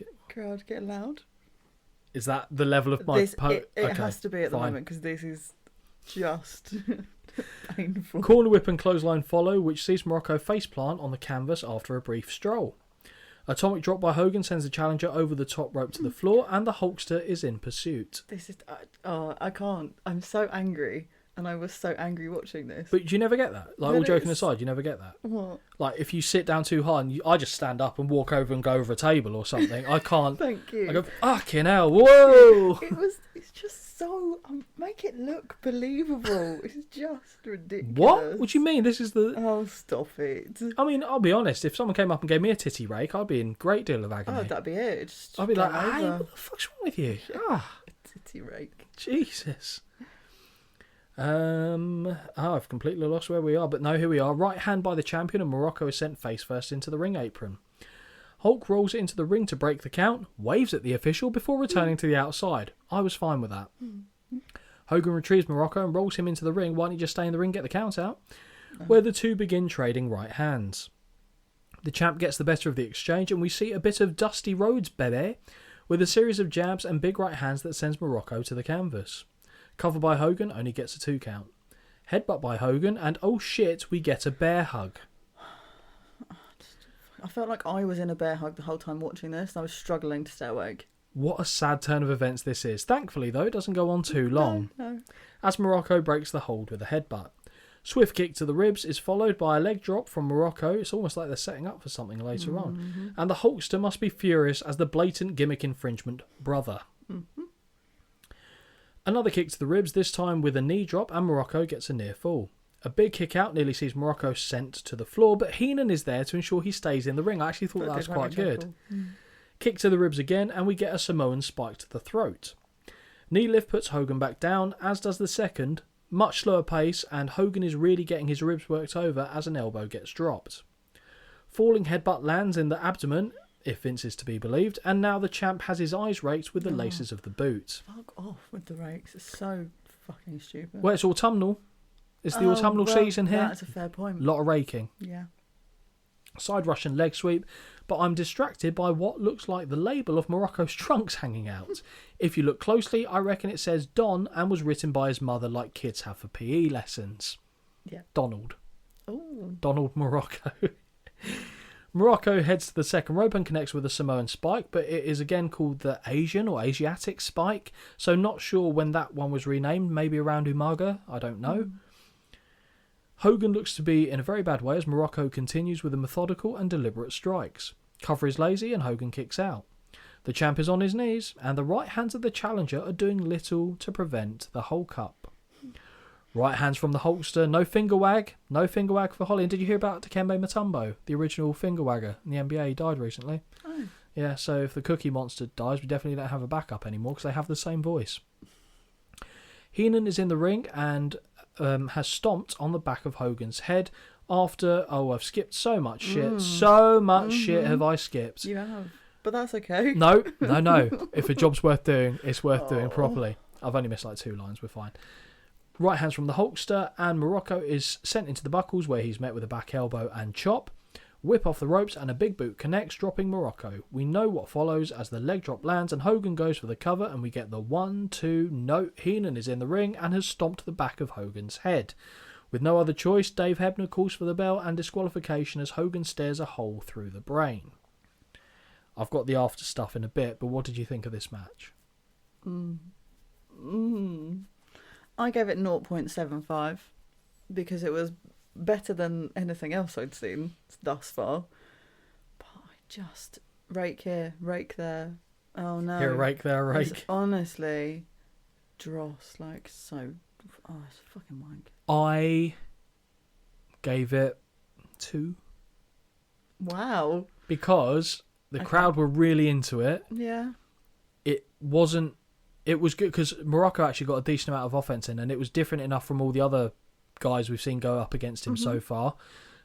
get loud. Is that the level of my... It okay, has to be at the fine. moment, because this is just painful. Corner whip and clothesline follow, which sees Morocco faceplant on the canvas after a brief stroll. Atomic drop by Hogan sends the challenger over the top rope to the floor, and the Hulkster is in pursuit. This is... I can't. I'm so angry. And I was so angry watching this. But you never get that. Like, all joking aside, you never get that. What? Like, if you sit down too hard, I just stand up and walk over and go over a table or something. I can't. Thank you. I go, fucking hell, whoa! It's just so... make it look believable. It's just ridiculous. What? What do you mean? This is the... Oh, stop it. I mean, I'll be honest. If someone came up and gave me a titty rake, I'd be in a great deal of agony. Oh, that'd be it. I'd be like, hey, what the fuck's wrong with you? Titty rake. Jesus. I've completely lost where we are, but no, here we are. Right hand by the champion, and Morocco is sent face first into the ring apron. Hulk rolls it into the ring to break the count, waves at the official before returning to the outside. I was fine with that. Hogan retrieves Morocco and rolls him into the ring. Why don't you just stay in the ring, get the count out? Where the two begin trading right hands. The champ gets the better of the exchange, and we see a bit of Dusty Rhodes, baby, with a series of jabs and big right hands that sends Morocco to the canvas. Cover by Hogan only gets a 2 count. Headbutt by Hogan, and oh shit, we get a bear hug. I felt like I was in a bear hug the whole time watching this, and I was struggling to stay awake. What a sad turn of events this is. Thankfully, though, it doesn't go on too long. No. As Morocco breaks the hold with a headbutt. Swift kick to the ribs is followed by a leg drop from Morocco. It's almost like they're setting up for something later on. And the Hulkster must be furious as the blatant gimmick infringement brother. Another kick to the ribs, this time with a knee drop, and Morocco gets a near fall. A big kick out nearly sees Morocco sent to the floor, but Heenan is there to ensure he stays in the ring. I actually thought that was quite good. Kick to the ribs again, and we get a Samoan spike to the throat. Knee lift puts Hogan back down, as does the second. Much slower pace, and Hogan is really getting his ribs worked over as an elbow gets dropped. Falling headbutt lands in the abdomen, if Vince is to be believed, and now the champ has his eyes raked with the laces of the boot. Fuck off with the rakes. It's so fucking stupid. Well, it's autumnal. It's the autumnal season here. That's a fair point. Lot of raking. Yeah. Side rush and leg sweep, but I'm distracted by what looks like the label of Morocco's trunks hanging out. If you look closely, I reckon it says Don and was written by his mother like kids have for PE lessons. Yeah. Donald. Ooh. Donald Morocco. Morocco heads to the second rope and connects with a Samoan spike, but it is again called the Asian or Asiatic spike, so not sure when that one was renamed, maybe around Umaga, I don't know. Hogan looks to be in a very bad way as Morocco continues with the methodical and deliberate strikes. Cover is lazy and Hogan kicks out. The champ is on his knees, and the right hands of the challenger are doing little to prevent the Hulk up. Right hands from the Hulkster, no finger wag for Holly. And did you hear about Dikembe Mutombo, the original finger wagger in the NBA? He died recently. Oh. Yeah, so if the Cookie Monster dies, we definitely don't have a backup anymore because they have the same voice. Heenan is in the ring and has stomped on the back of Hogan's head after, I've skipped so much shit. So much shit have I skipped. You have. But that's okay. No. If a job's worth doing, it's worth doing properly. I've only missed like 2 lines, we're fine. Right hands from the Hulkster, and Morocco is sent into the buckles where he's met with a back elbow and chop. Whip off the ropes and a big boot connects, dropping Morocco. We know what follows as the leg drop lands and Hogan goes for the cover, and we get the 1-2 note. Heenan is in the ring and has stomped the back of Hogan's head. With no other choice, Dave Hebner calls for the bell and disqualification as Hogan stares a hole through the brain. I've got the after stuff in a bit, but what did you think of this match? I gave it 0.75 because it was better than anything else I'd seen thus far. But I just rake here, rake there. Oh no. Here, rake, there, rake. It's honestly dross, like so. Oh, it's fucking wank. I gave it 2. Wow. Because the crowd were really into it. Yeah. It was good because Morocco actually got a decent amount of offense in, and it was different enough from all the other guys we've seen go up against him so far,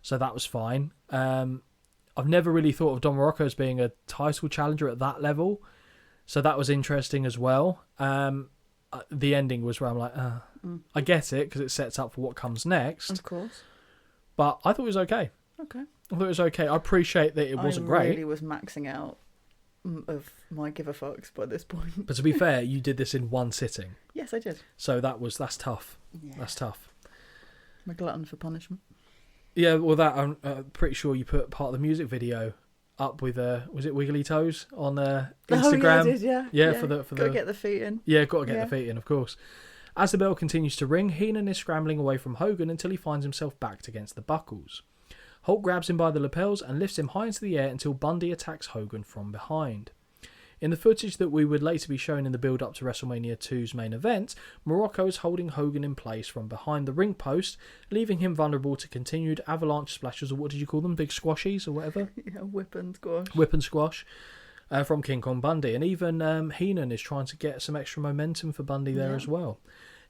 so that was fine. I've never really thought of Don Morocco as being a title challenger at that level, so that was interesting as well. The ending was where I'm like, I get it because it sets up for what comes next, Of course. but I thought it was okay. Okay. I thought it was okay. I appreciate that it wasn't great. I really was maxing out of my give a fucks by this point. But to be fair, you did this in one sitting, Yes, I did. so that's tough. Yeah. That's tough. I'm a glutton for punishment. Yeah, well, that I'm pretty sure you put part of the music video up with was it Wiggly Toes on Instagram? Oh, yeah, I did, yeah. Yeah, for Gotta the get the feet in. yeah, got to get Yeah. the feet in, of course. As the bell continues to ring, Heenan is scrambling away from Hogan until he finds himself backed against the buckles. Hulk grabs him by the lapels and lifts him high into the air until Bundy attacks Hogan from behind. In the footage that we would later be shown in the build-up to WrestleMania 2's main event, Morocco is holding Hogan in place from behind the ring post, leaving him vulnerable to continued avalanche splashes, or what did you call them, big squashies or whatever? Yeah, whip and squash. Whip and squash from King Kong Bundy. And even Heenan is trying to get some extra momentum for Bundy there as well.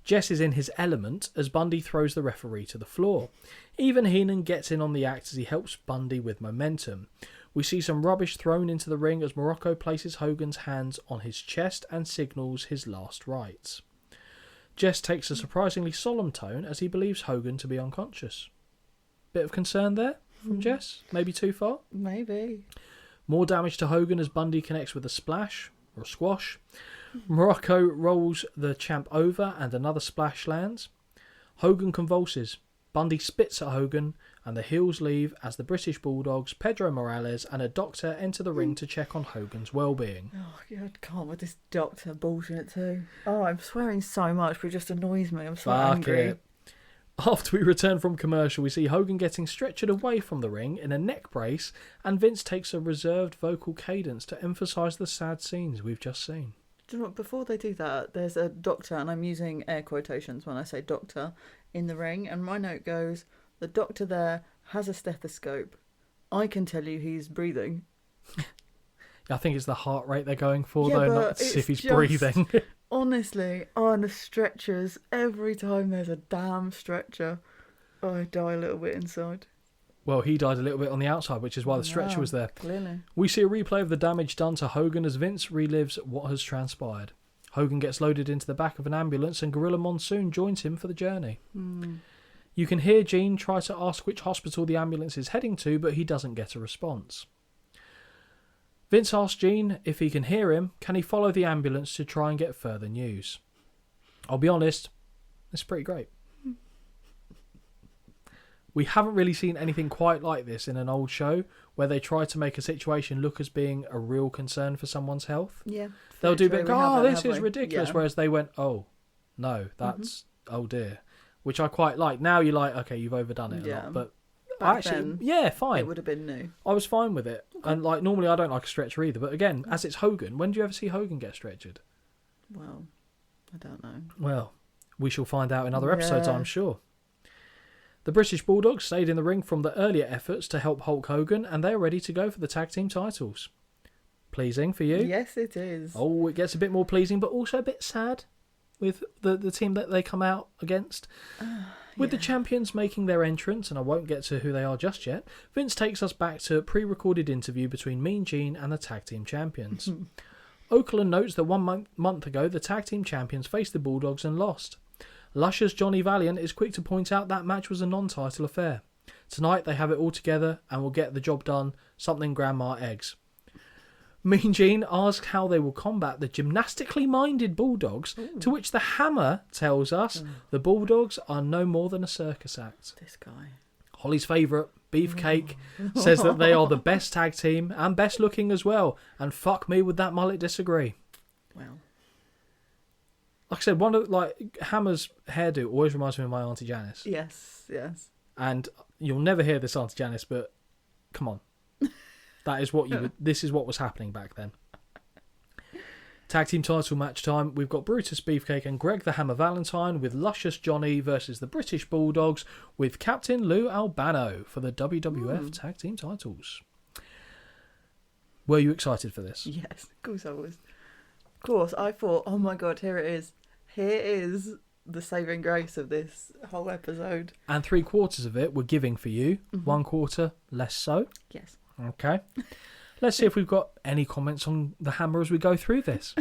Jess is in his element as Bundy throws the referee to the floor. Even Heenan gets in on the act as he helps Bundy with momentum. We see some rubbish thrown into the ring as Morocco places Hogan's hands on his chest and signals his last rites. Jess takes a surprisingly solemn tone as he believes Hogan to be unconscious. Bit of concern there from Jess? Maybe too far? Maybe. More damage to Hogan as Bundy connects with a splash, or a squash. Morocco rolls the champ over and another splash lands. Hogan convulses. Bundy spits at Hogan and the heels leave as the British Bulldogs, Pedro Morales and a doctor enter the ring to check on Hogan's well-being. Oh, God, can't with this doctor bullshit too. Oh, I'm swearing so much, but it just annoys me. I'm so angry. It. After we return from commercial, we see Hogan getting stretchered away from the ring in a neck brace, and Vince takes a reserved vocal cadence to emphasise the sad scenes we've just seen. Do you know what, before they do that, there's a doctor, and I'm using air quotations when I say doctor, in the ring, and my note goes, the doctor there has a stethoscope. I can tell you he's breathing. I think it's the heart rate they're going for, Yeah, though, but not to see if he's it's just- breathing. Honestly, on the stretchers, every time there's a damn stretcher, I die a little bit inside. Well, he died a little bit on the outside, which is why the stretcher Wow, was there. Clearly. We see a replay of the damage done to Hogan as Vince relives what has transpired. Hogan gets loaded into the back of an ambulance and Gorilla Monsoon joins him for the journey. You can hear Gene try to ask which hospital the ambulance is heading to, but he doesn't get a response. Vince asks Gene if he can hear him, can he follow the ambulance to try and get further news? I'll be honest, it's pretty great. We haven't really seen anything quite like this in an old show where they try to make a situation look as being a real concern for someone's health. Yeah. They'll do a very bit, true, we oh, haven't, this have is we? ridiculous, Yeah. whereas they went, oh, no, that's, oh dear. Which I quite like. Now you're like, okay, you've overdone it a Yeah. lot, but Back actually, then, yeah, fine. it would have been new. I was fine with it. And like normally I don't like a stretcher either, but again, as it's Hogan, when do you ever see Hogan get stretchered? Well, I don't know. Well, we shall find out in other episodes, Yeah. I'm sure. The British Bulldogs stayed in the ring from the earlier efforts to help Hulk Hogan, and they're ready to go for the tag team titles. Pleasing for you? Yes, it is. Oh, it gets a bit more pleasing, but also a bit sad with the team that they come out against. With the champions making their entrance, and I won't get to who they are just yet, Vince takes us back to a pre-recorded interview between Mean Gene and the tag team champions. Okerlund notes that 1 month ago the tag team champions faced the Bulldogs and lost. Luscious Johnny Valiant is quick to point out that match was a non-title affair. Tonight they have it all together and will get the job done, something Grandma eggs. Mean Gene asks how they will combat the gymnastically minded Bulldogs, to which the Hammer tells us the Bulldogs are no more than a circus act. This guy. Holly's favourite, Beefcake, says that they are the best tag team and best looking as well, and fuck me would that mullet disagree. Well. Like I said, Hammer's hairdo always reminds me of my Auntie Janice. Yes. And you'll never hear this, Auntie Janice, but come on. That is this is what was happening back then. Tag team title match time. We've got Brutus Beefcake and Greg the Hammer Valentine with Luscious Johnny versus the British Bulldogs with Captain Lou Albano for the WWF tag team titles. Were you excited for this? Yes, of course I was. Of course, I thought, oh my god, here it is. Here is the saving grace of this whole episode. And 3/4 of it we're giving for you. 1/4 less so. Yes. Okay. Let's see if we've got any comments on the Hammer as we go through this.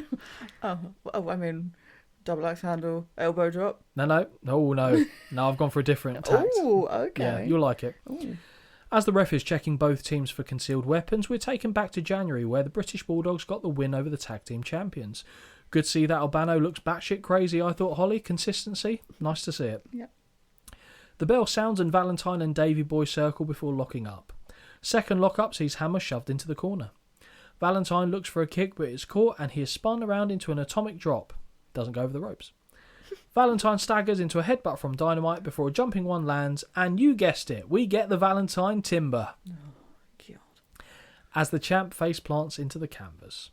I mean, double axe handle, elbow drop. No. No, I've gone for a different tact. Oh, okay. Yeah, you'll like it. Ooh. As the ref is checking both teams for concealed weapons, we're taken back to January where the British Bulldogs got the win over the tag team champions. Good to see that Albano looks batshit crazy, I thought, Holly. Consistency. Nice to see it. Yeah. The bell sounds and Valentine and Davey Boy circle before locking up. Second lock-up sees Hammer shoved into the corner. Valentine looks for a kick but is caught and he is spun around into an atomic drop. Doesn't go over the ropes. Valentine staggers into a headbutt from Dynamite before a jumping one lands, and you guessed it, we get the Valentine Timber. Oh, God. As the champ face plants into the canvas.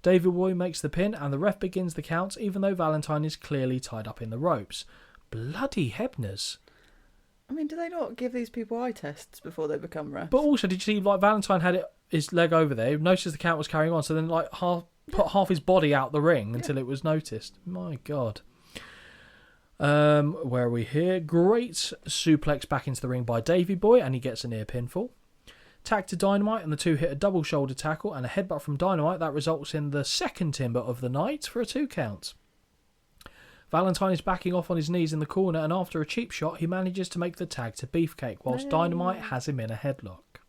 Davey Boy makes the pin and the ref begins the counts even though Valentine is clearly tied up in the ropes. Bloody Hebners. I mean, do they not give these people eye tests before they become refs? But also, did you see, Valentine had his leg over there, noticed the count was carrying on, so then, put half his body out the ring until it was noticed. My God. Where are we here? Great suplex back into the ring by Davey Boy, and he gets a near pinfall. Tag to Dynamite, and the two hit a double shoulder tackle and a headbutt from Dynamite that results in the second timber of the night for a 2 count. Valentine is backing off on his knees in the corner, and after a cheap shot, he manages to make the tag to Beefcake, whilst Dynamite has him in a headlock.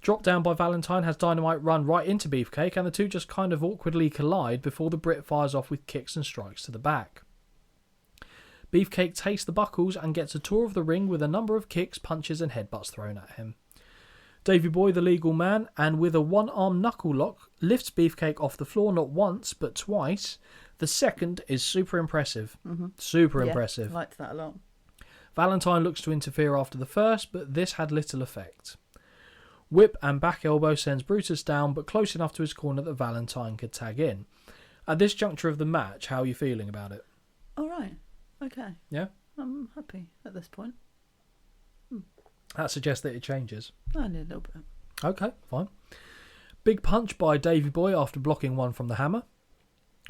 Drop down by Valentine has Dynamite run right into Beefcake, and the two just kind of awkwardly collide before the Brit fires off with kicks and strikes to the back. Beefcake tastes the buckles and gets a tour of the ring with a number of kicks, punches and headbutts thrown at him. Davey Boy, the legal man, and with a one-arm knuckle lock, lifts Beefcake off the floor not once, but twice. The second is super impressive. Super impressive. I liked that a lot. Valentine looks to interfere after the first, but this had little effect. Whip and back elbow sends Brutus down, but close enough to his corner that Valentine could tag in. At this juncture of the match, how are you feeling about it? All right. Okay. Yeah? I'm happy at this point. That suggests that it changes. I need a little bit. Okay, fine. Big punch by Davey Boy after blocking one from the Hammer.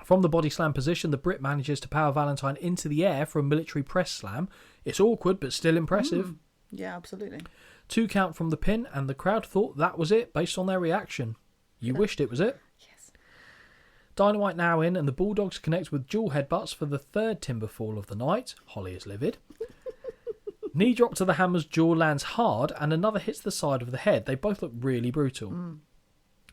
From the body slam position, the Brit manages to power Valentine into the air for a military press slam. It's awkward, but still impressive. Yeah, absolutely. 2 count from the pin, and the crowd thought that was it based on their reaction. You wished it was it? Yes. Dynamite now in, and the Bulldogs connect with dual headbutts for the third timber fall of the night. Holly is livid. Knee drop to the Hammer's jaw lands hard, and another hits the side of the head. They both look really brutal.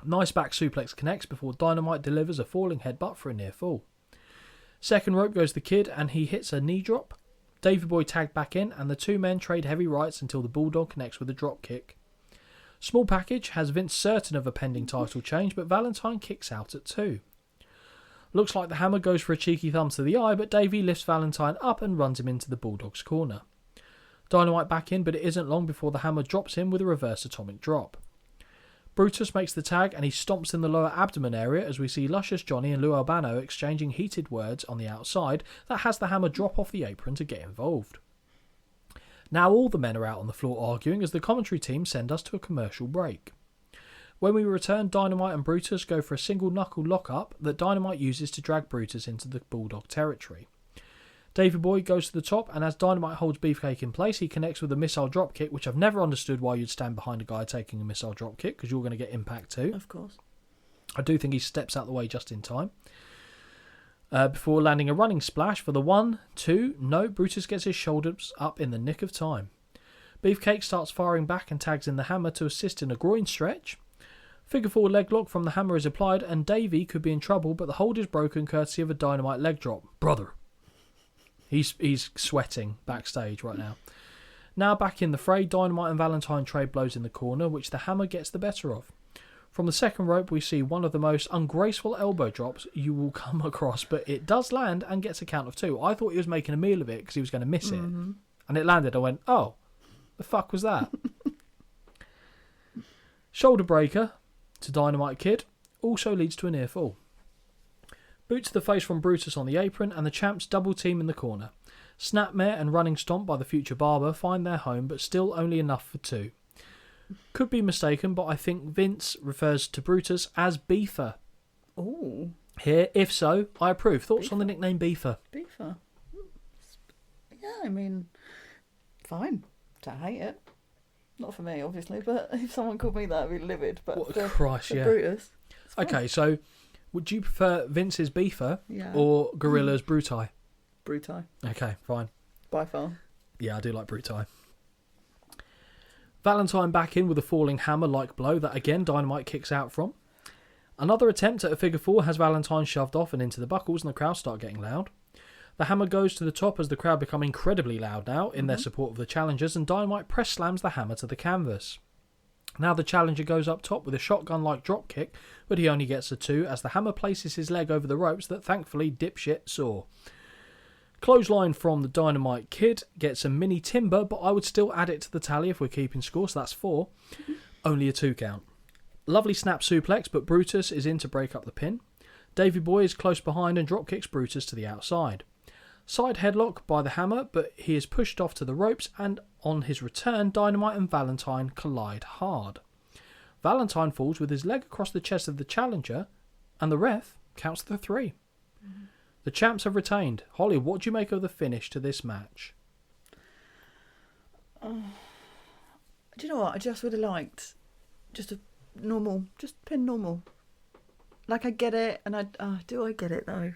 Nice back suplex connects before Dynamite delivers a falling headbutt for a near fall. Second rope goes the Kid, and he hits a knee drop. Davey Boy tagged back in, and the two men trade heavy rights until the Bulldog connects with a drop kick. Small package has Vince certain of a pending title change, but Valentine kicks out at 2. Looks like the Hammer goes for a cheeky thumb to the eye, but Davey lifts Valentine up and runs him into the Bulldog's corner. Dynamite back in, but it isn't long before the Hammer drops him with a reverse atomic drop. Brutus makes the tag and he stomps in the lower abdomen area as we see Luscious Johnny and Lou Albano exchanging heated words on the outside that has the Hammer drop off the apron to get involved. Now all the men are out on the floor arguing as the commentary team send us to a commercial break. When we return, Dynamite and Brutus go for a single knuckle lock-up that Dynamite uses to drag Brutus into the Bulldog territory. Davey Boy goes to the top, and as Dynamite holds Beefcake in place, he connects with a missile dropkick, which I've never understood why you'd stand behind a guy taking a missile dropkick, because you're going to get impact too. Of course. I do think he steps out the way just in time. Before landing a running splash for the 1, 2, no, Brutus gets his shoulders up in the nick of time. Beefcake starts firing back and tags in the Hammer to assist in a groin stretch. Figure 4 leg lock from the Hammer is applied, and Davey could be in trouble, but the hold is broken courtesy of a Dynamite leg drop. Brother. He's sweating backstage right now. Now back in the fray, Dynamite and Valentine trade blows in the corner, which the Hammer gets the better of. From the second rope, we see one of the most ungraceful elbow drops you will come across, but it does land and gets a count of 2. I thought he was making a meal of it because he was going to miss it. And it landed. I went, oh, the fuck was that? Shoulder breaker to Dynamite Kid also leads to a near fall. Boot to the face from Brutus on the apron, and the champs double team in the corner. Snapmare and running stomp by the future Barber find their home, but still only enough for 2. Could be mistaken, but I think Vince refers to Brutus as Beefer. Oh. Here, if so, I approve. Thoughts on the Beefer. nickname Beefer? Beefer. Yeah, I mean, fine. Don't hate it. Not for me, obviously, but if someone called me that, I'd be livid. But What a for, crush, for yeah. Brutus. Okay, so would you prefer Vince's Beefer Yeah. or Gorilla's Brutai? Brutai. Okay, fine. By far. Yeah, I do like Brutai. Valentine back in with a falling hammer-like blow that again Dynamite kicks out from. Another attempt at a figure 4 has Valentine shoved off and into the buckles, and the crowd start getting loud. The Hammer goes to the top as the crowd become incredibly loud now in their support of the challengers, and Dynamite press slams the Hammer to the canvas. Now the challenger goes up top with a shotgun-like drop kick, but he only gets a 2 as the Hammer places his leg over the ropes that thankfully dipshit saw. Clothesline from the Dynamite Kid gets a mini timber, but I would still add it to the tally if we're keeping score, so that's 4. Only a 2 count. Lovely snap suplex, but Brutus is in to break up the pin. Davey Boy is close behind and drop kicks Brutus to the outside. Side headlock by the Hammer, but he is pushed off to the ropes, and on his return, Dynamite and Valentine collide hard. Valentine falls with his leg across the chest of the challenger, and the ref counts the 3. The champs have retained. Holly, what do you make of the finish to this match? Do you know what? I just would have liked just a normal, just pin normal. Like, I get it, and do I get it though?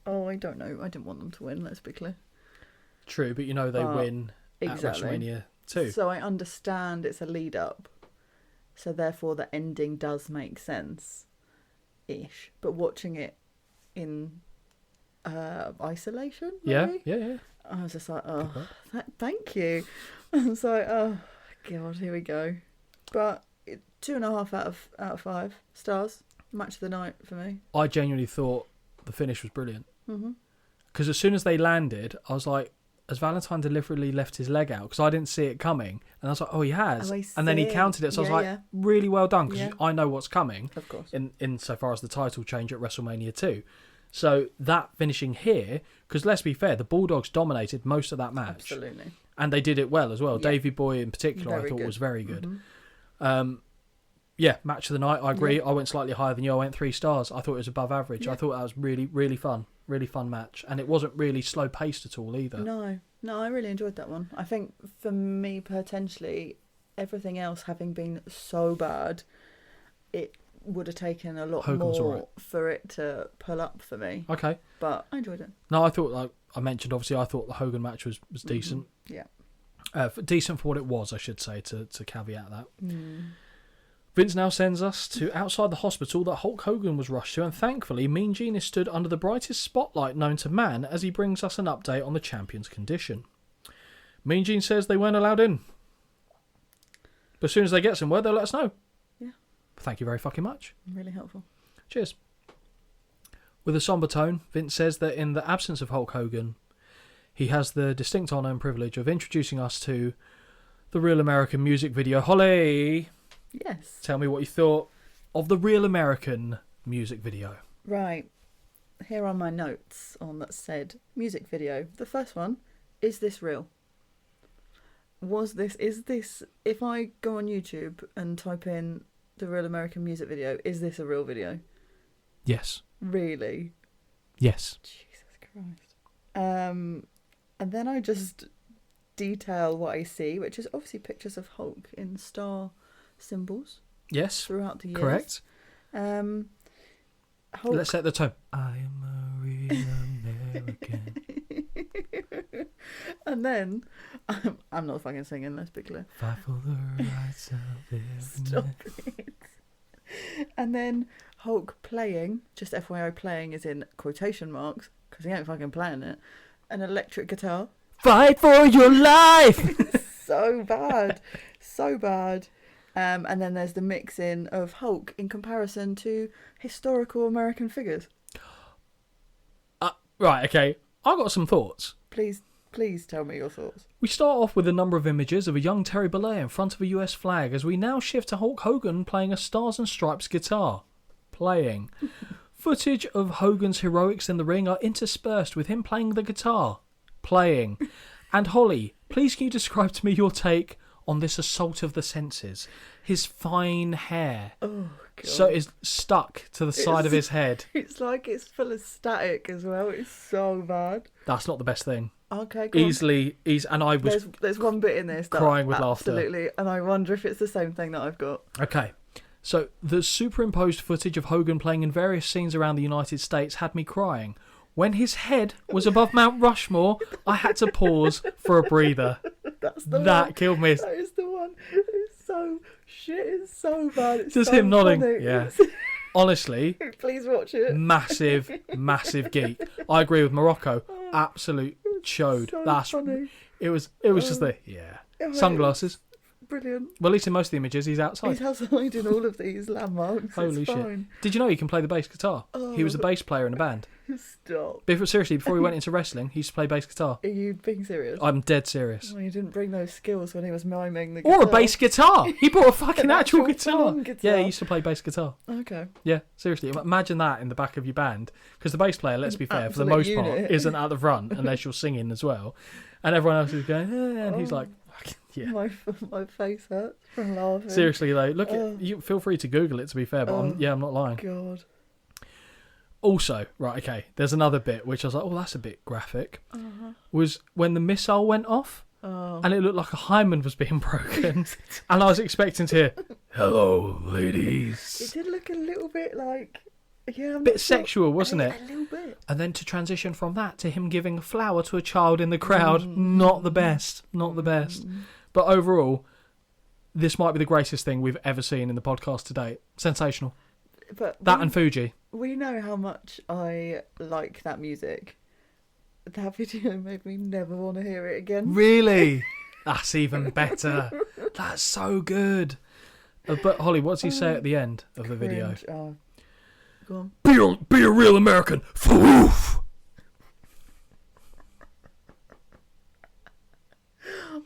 Oh, I don't know. I didn't want them to win, let's be clear. True, but you know they win exactly. at WrestleMania 2. So I understand it's a lead up. So therefore the ending does make sense-ish. But watching it in isolation, maybe? Yeah. I was just like, oh, thank you. I was like, oh, God, here we go. But 2.5 out of 5 stars. Match of the night for me. I genuinely thought the finish was brilliant. Because as soon as they landed, I was like, has Valentine deliberately left his leg out? Because I didn't see it coming. And I was like, oh, he has. Oh, and then he counted it. So I was like, really well done. Because I know what's coming. Of course. In so far as the title change at WrestleMania 2. So that finishing here, because let's be fair, the Bulldogs dominated most of that match. Absolutely. And they did it well as well. Yeah. Davey Boy in particular, Very I thought good. was very good. Yeah, match of the night, I agree. I went slightly higher than you. I went 3 stars. I thought it was above average. I thought that was really, really fun. Really fun match. And it wasn't really slow paced at all either. No, I really enjoyed that one. I think for me, potentially, everything else having been so bad, it would have taken a lot Hogan's more alright. for it to pull up for me. Okay. But I enjoyed it. No, I thought, like I mentioned, obviously, I thought the Hogan match was decent. Yeah. Decent for what it was, I should say, to caveat that. Vince now sends us to outside the hospital that Hulk Hogan was rushed to, and thankfully Mean Gene is stood under the brightest spotlight known to man as he brings us an update on the champion's condition. Mean Gene says they weren't allowed in. But as soon as they get somewhere, they'll let us know. Yeah. Thank you very fucking much. Really helpful. Cheers. With a somber tone, Vince says that in the absence of Hulk Hogan, he has the distinct honour and privilege of introducing us to the Real American music video. Holly! Yes. Tell me what you thought of the Real American music video. Right. Here are my notes on that said music video. The first one, is this real? Is this, if I go on YouTube and type in the Real American music video, is this a real video? Yes. Really? Yes. Jesus Christ. And then I just detail what I see, which is obviously pictures of Hulk in star symbols Yes. throughout the years. Correct. Hulk... Let's set the tone. I am a real American. And then, I'm not fucking singing, let's be clear. Fight for the rights of every Stop it. And then Hulk playing, just FYI, playing is in quotation marks, because he ain't fucking playing it, an electric guitar. Fight for your life! So bad. So bad. And then there's the mix-in of Hulk in comparison to historical American figures. Right, okay. I've got some thoughts. Please tell me your thoughts. We start off with a number of images of a young Terry Bollea in front of a US flag as we now shift to Hulk Hogan playing a Stars and Stripes guitar. Playing. Footage of Hogan's heroics in the ring are interspersed with him playing the guitar. Playing. And Holly, please can you describe to me your take on this assault of the senses? His fine hair. Oh, God. So is stuck to the side of his head. It's like it's full of static as well. It's so bad. That's not the best thing. Okay, go on. And I was There's one bit in this that crying with laughter. Absolutely, and I wonder if it's the same thing that I've got. Okay. So the superimposed footage of Hogan playing in various scenes around the United States had me crying. When his head was above Mount Rushmore, I had to pause for a breather. That's the That one. killed me. That is the one. It's so shit. It's so bad. It's Just so him nodding. funny. Yeah. Honestly, Please watch it. massive geek. I agree with Morocco. Absolute chode. So That's funny. it was just the sunglasses. Brilliant. Well, at least in most of the images, he's outside. He's outside in all of these landmarks. Holy it's shit! fine. Did you know he can play the bass guitar? He was a bass player in a band. Stop. Seriously, before he went into wrestling, he used to play bass guitar. Are you being serious? I'm dead serious. Oh, you didn't bring those skills when he was miming the guitar. Or a bass guitar. He brought a fucking An actual actual guitar. full-on guitar. Yeah, he used to play bass guitar. Okay. Yeah, seriously. Imagine that in the back of your band. Because the bass player, let's be fair, for the most absolute part, unit. isn't at the front unless you're singing as well. And everyone else is going, and he's like, yeah. My face hurts from laughing. Seriously, though, look at you. Feel free to Google it, to be fair, but I'm not lying. God. Also, right, okay, there's another bit which I was like, oh, that's a bit graphic. Was when the missile went off and it looked like a hymen was being broken. And I was expecting to hear, hello, ladies. It did look a little bit like, yeah, A bit sexual, wasn't it? A little bit. And then to transition from that to him giving a flower to a child in the crowd, not the best. But overall, this might be the greatest thing we've ever seen in the podcast to date. Sensational. But That and Fuji. we know how much I like that music. That video made me never want to hear it again. Really? That's even better. That's so good. But Holly, what does he say at the end of the video? Cringe. Oh. Go on. Be a real American. Foof.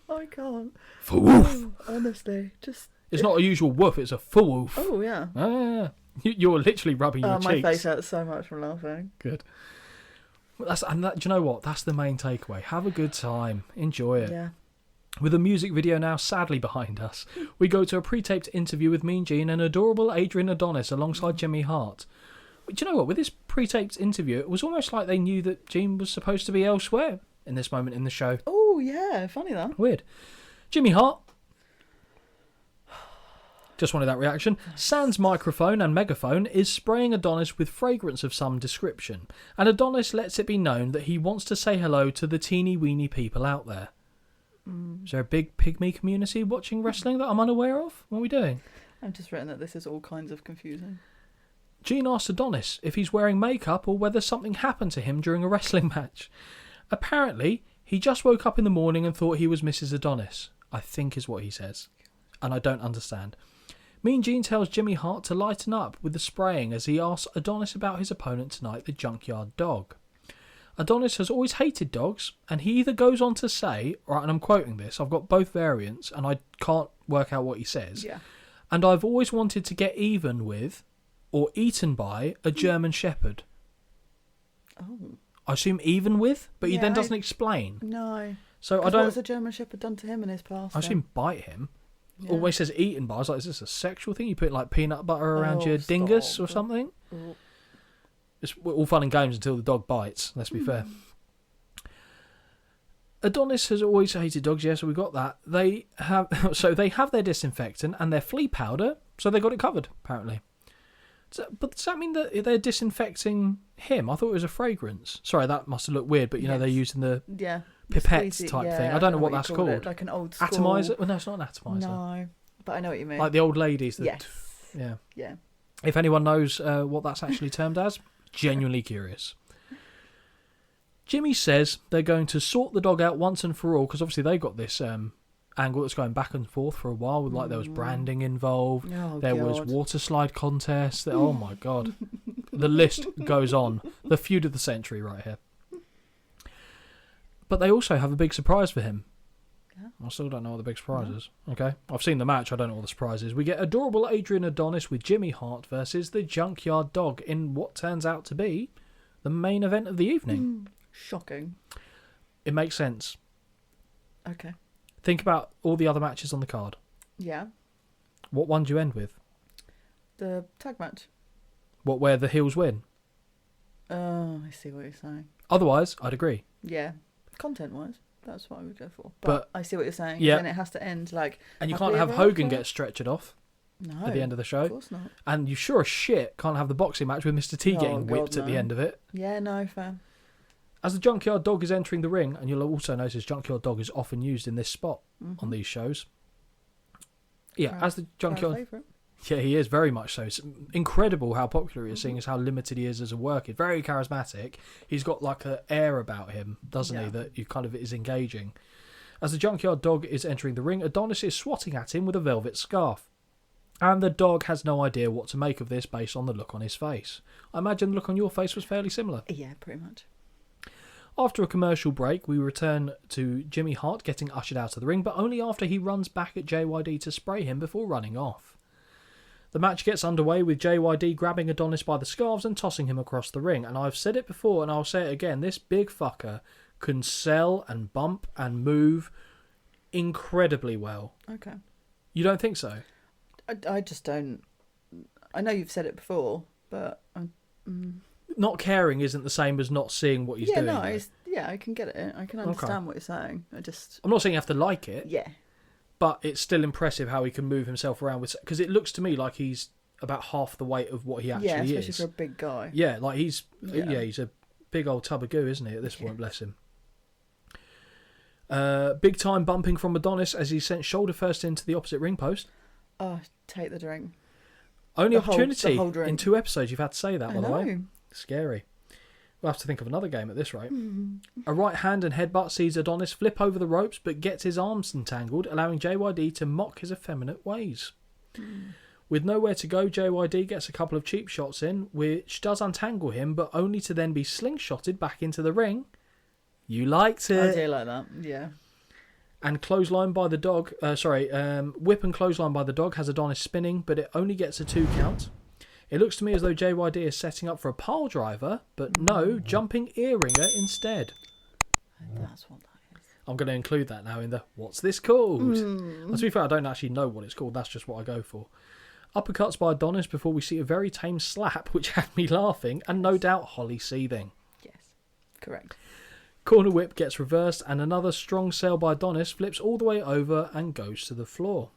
I can't. Foof. Oh, honestly, just. It's not a usual woof, it's a foof. Oh yeah. Ah, you're literally rubbing your My cheeks. face hurts so much from laughing. Good. Do you know what? That's the main takeaway. Have a good time. Enjoy it. Yeah. With the music video now sadly behind us, we go to a pre-taped interview with Mean Gene and adorable Adrian Adonis alongside Jimmy Hart. Do you know what? With this pre-taped interview, it was almost like they knew that Gene was supposed to be elsewhere in this moment in the show. Oh yeah, funny that. Weird. Jimmy Hart. Just wanted that reaction. Sans microphone and megaphone is spraying Adonis with fragrance of some description, and Adonis lets it be known that he wants to say hello to the teeny weeny people out there. Is there a big pygmy community watching wrestling that I'm unaware of? What are we doing? I've just written that this is all kinds of confusing. Gene asks Adonis if he's wearing makeup or whether something happened to him during a wrestling match. Apparently, he just woke up in the morning and thought he was Mrs. Adonis, I think is what he says. And I don't understand. Mean Gene tells Jimmy Hart to lighten up with the spraying as he asks Adonis about his opponent tonight, the Junkyard Dog. Adonis has always hated dogs, and he either goes on to say, right, and I'm quoting this, I've got both variants, and I can't work out what he says, and I've always wanted to get even with, or eaten by, a German Shepherd. Oh. I assume even with, but he Yeah, then doesn't explain. No. So I 'Cause don't... What has a German Shepherd done to him in his past? I then? assume bite him. Yeah. Always says eaten by. I was like, is this a sexual thing? You put like peanut butter around your dingus or something? Oh. It's all fun and games until the dog bites, let's be fair. Adonis has always hated dogs. Yes, we got that. They have their disinfectant and their flea powder, so they got it covered apparently. But does that mean that they're disinfecting him? I thought it was a fragrance. Sorry, that must have looked weird, but you know they're using the pipettes type thing. I don't know what that's called. Like an old school... Atomizer? Well, no, it's not an atomizer. No, but I know what you mean. Like the old ladies. Yes. Yeah. If anyone knows what that's actually termed as, genuinely curious. Jimmy says they're going to sort the dog out once and for all, because obviously they got this angle that's going back and forth for a while. Like there was branding involved. There was water slide contests. Oh my God. The list goes on. The feud of the century right here. But they also have a big surprise for him. I still don't know what the big surprise is. Okay, I've seen the match. I don't know what the surprise is. We get adorable Adrian Adonis with Jimmy Hart versus the Junkyard Dog in what turns out to be the main event of the evening. Shocking. It makes sense. Okay. Think about all the other matches on the card. Yeah. What one do you end with? The tag match. What, where the heels win? Oh, I see what you're saying. Otherwise, I'd agree. Yeah. Content-wise, that's what I would go for. But I see what you're saying. Yeah. Then it has to end like... And you can't have Hogan get stretchered off at the end of the show. Of course not. And you sure as shit can't have the boxing match with Mr. T getting whipped at the end of it. Yeah, no, fair. As the Junkyard Dog is entering the ring, and you'll also notice Junkyard Dog is often used in this spot on these shows. Yeah, as the Junkyard... Yeah, he is, very much so. It's incredible how popular he is, seeing as how limited he is as a worker. Very charismatic. He's got like an air about him, doesn't he, that you kind of is engaging. As the Junkyard Dog is entering the ring, Adonis is swatting at him with a velvet scarf. And the dog has no idea what to make of this based on the look on his face. I imagine the look on your face was fairly similar. Yeah, pretty much. After a commercial break, we return to Jimmy Hart getting ushered out of the ring, but only after he runs back at JYD to spray him before running off. The match gets underway with JYD grabbing Adonis by the scarves and tossing him across the ring. And I've said it before and I'll say it again, this big fucker can sell and bump and move incredibly well. Okay. You don't think so? I just don't... I know you've said it before, but... Not caring isn't the same as not seeing what he's doing. Yeah, I can get it. I can understand what you're saying. I'm not saying you have to like it. Yeah. But it's still impressive how he can move himself around with, because it looks to me like he's about half the weight of what he actually is. Yeah, especially for a big guy. Yeah, like he's a big old tub of goo, isn't he? At this point, bless him. Big time bumping from Adonis as he's sent shoulder first into the opposite ring post. Oh, take the drink. Only opportunity the whole drink. in 2 episodes you've had to say that, by the way. I know. Scary. We'll have to think of another game at this rate. A right hand and headbutt sees Adonis flip over the ropes but gets his arms entangled, allowing JYD to mock his effeminate ways. With nowhere to go, JYD gets a couple of cheap shots in, which does untangle him, but only to then be slingshotted back into the ring. You liked it. I do like that, yeah. And clothesline by the dog, whip and clothesline by the dog has Adonis spinning, but it only gets a 2 count. It looks to me as though JYD is setting up for a pile driver, but no, jumping ear ringer instead. That's what that is. I'm going to include that now in the what's this called? To be fair, I don't actually know what it's called. That's just what I go for. Uppercuts by Adonis before we see a very tame slap, which had me laughing, and no doubt Holly seething. Yes, correct. Corner whip gets reversed, and another strong sail by Adonis flips all the way over and goes to the floor.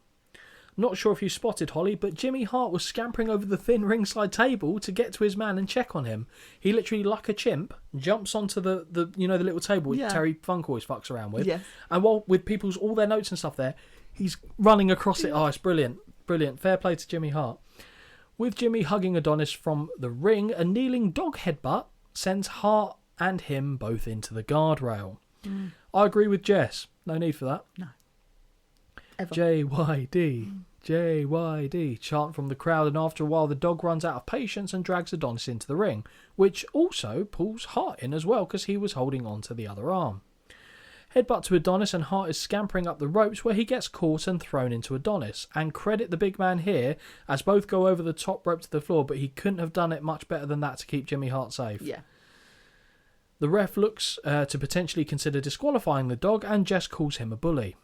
Not sure if you spotted Holly, but Jimmy Hart was scampering over the thin ringside table to get to his man and check on him. He literally, like a chimp, jumps onto the little table which Terry Funk always fucks around with. Yes. And while with people's all their notes and stuff there, he's running across it. Oh, it's brilliant. Brilliant. Fair play to Jimmy Hart. With Jimmy hugging Adonis from the ring, a kneeling dog headbutt sends Hart and him both into the guardrail. I agree with Jess. No need for that. No. Ever. JYD chant from the crowd, and after a while the dog runs out of patience and drags Adonis into the ring, which also pulls Hart in as well because he was holding on to the other arm. Headbutt to Adonis, and Hart is scampering up the ropes where he gets caught and thrown into Adonis, and credit the big man here as both go over the top rope to the floor, but he couldn't have done it much better than that to keep Jimmy Hart safe. Yeah. The ref looks to potentially consider disqualifying the dog, and Jess calls him a bully.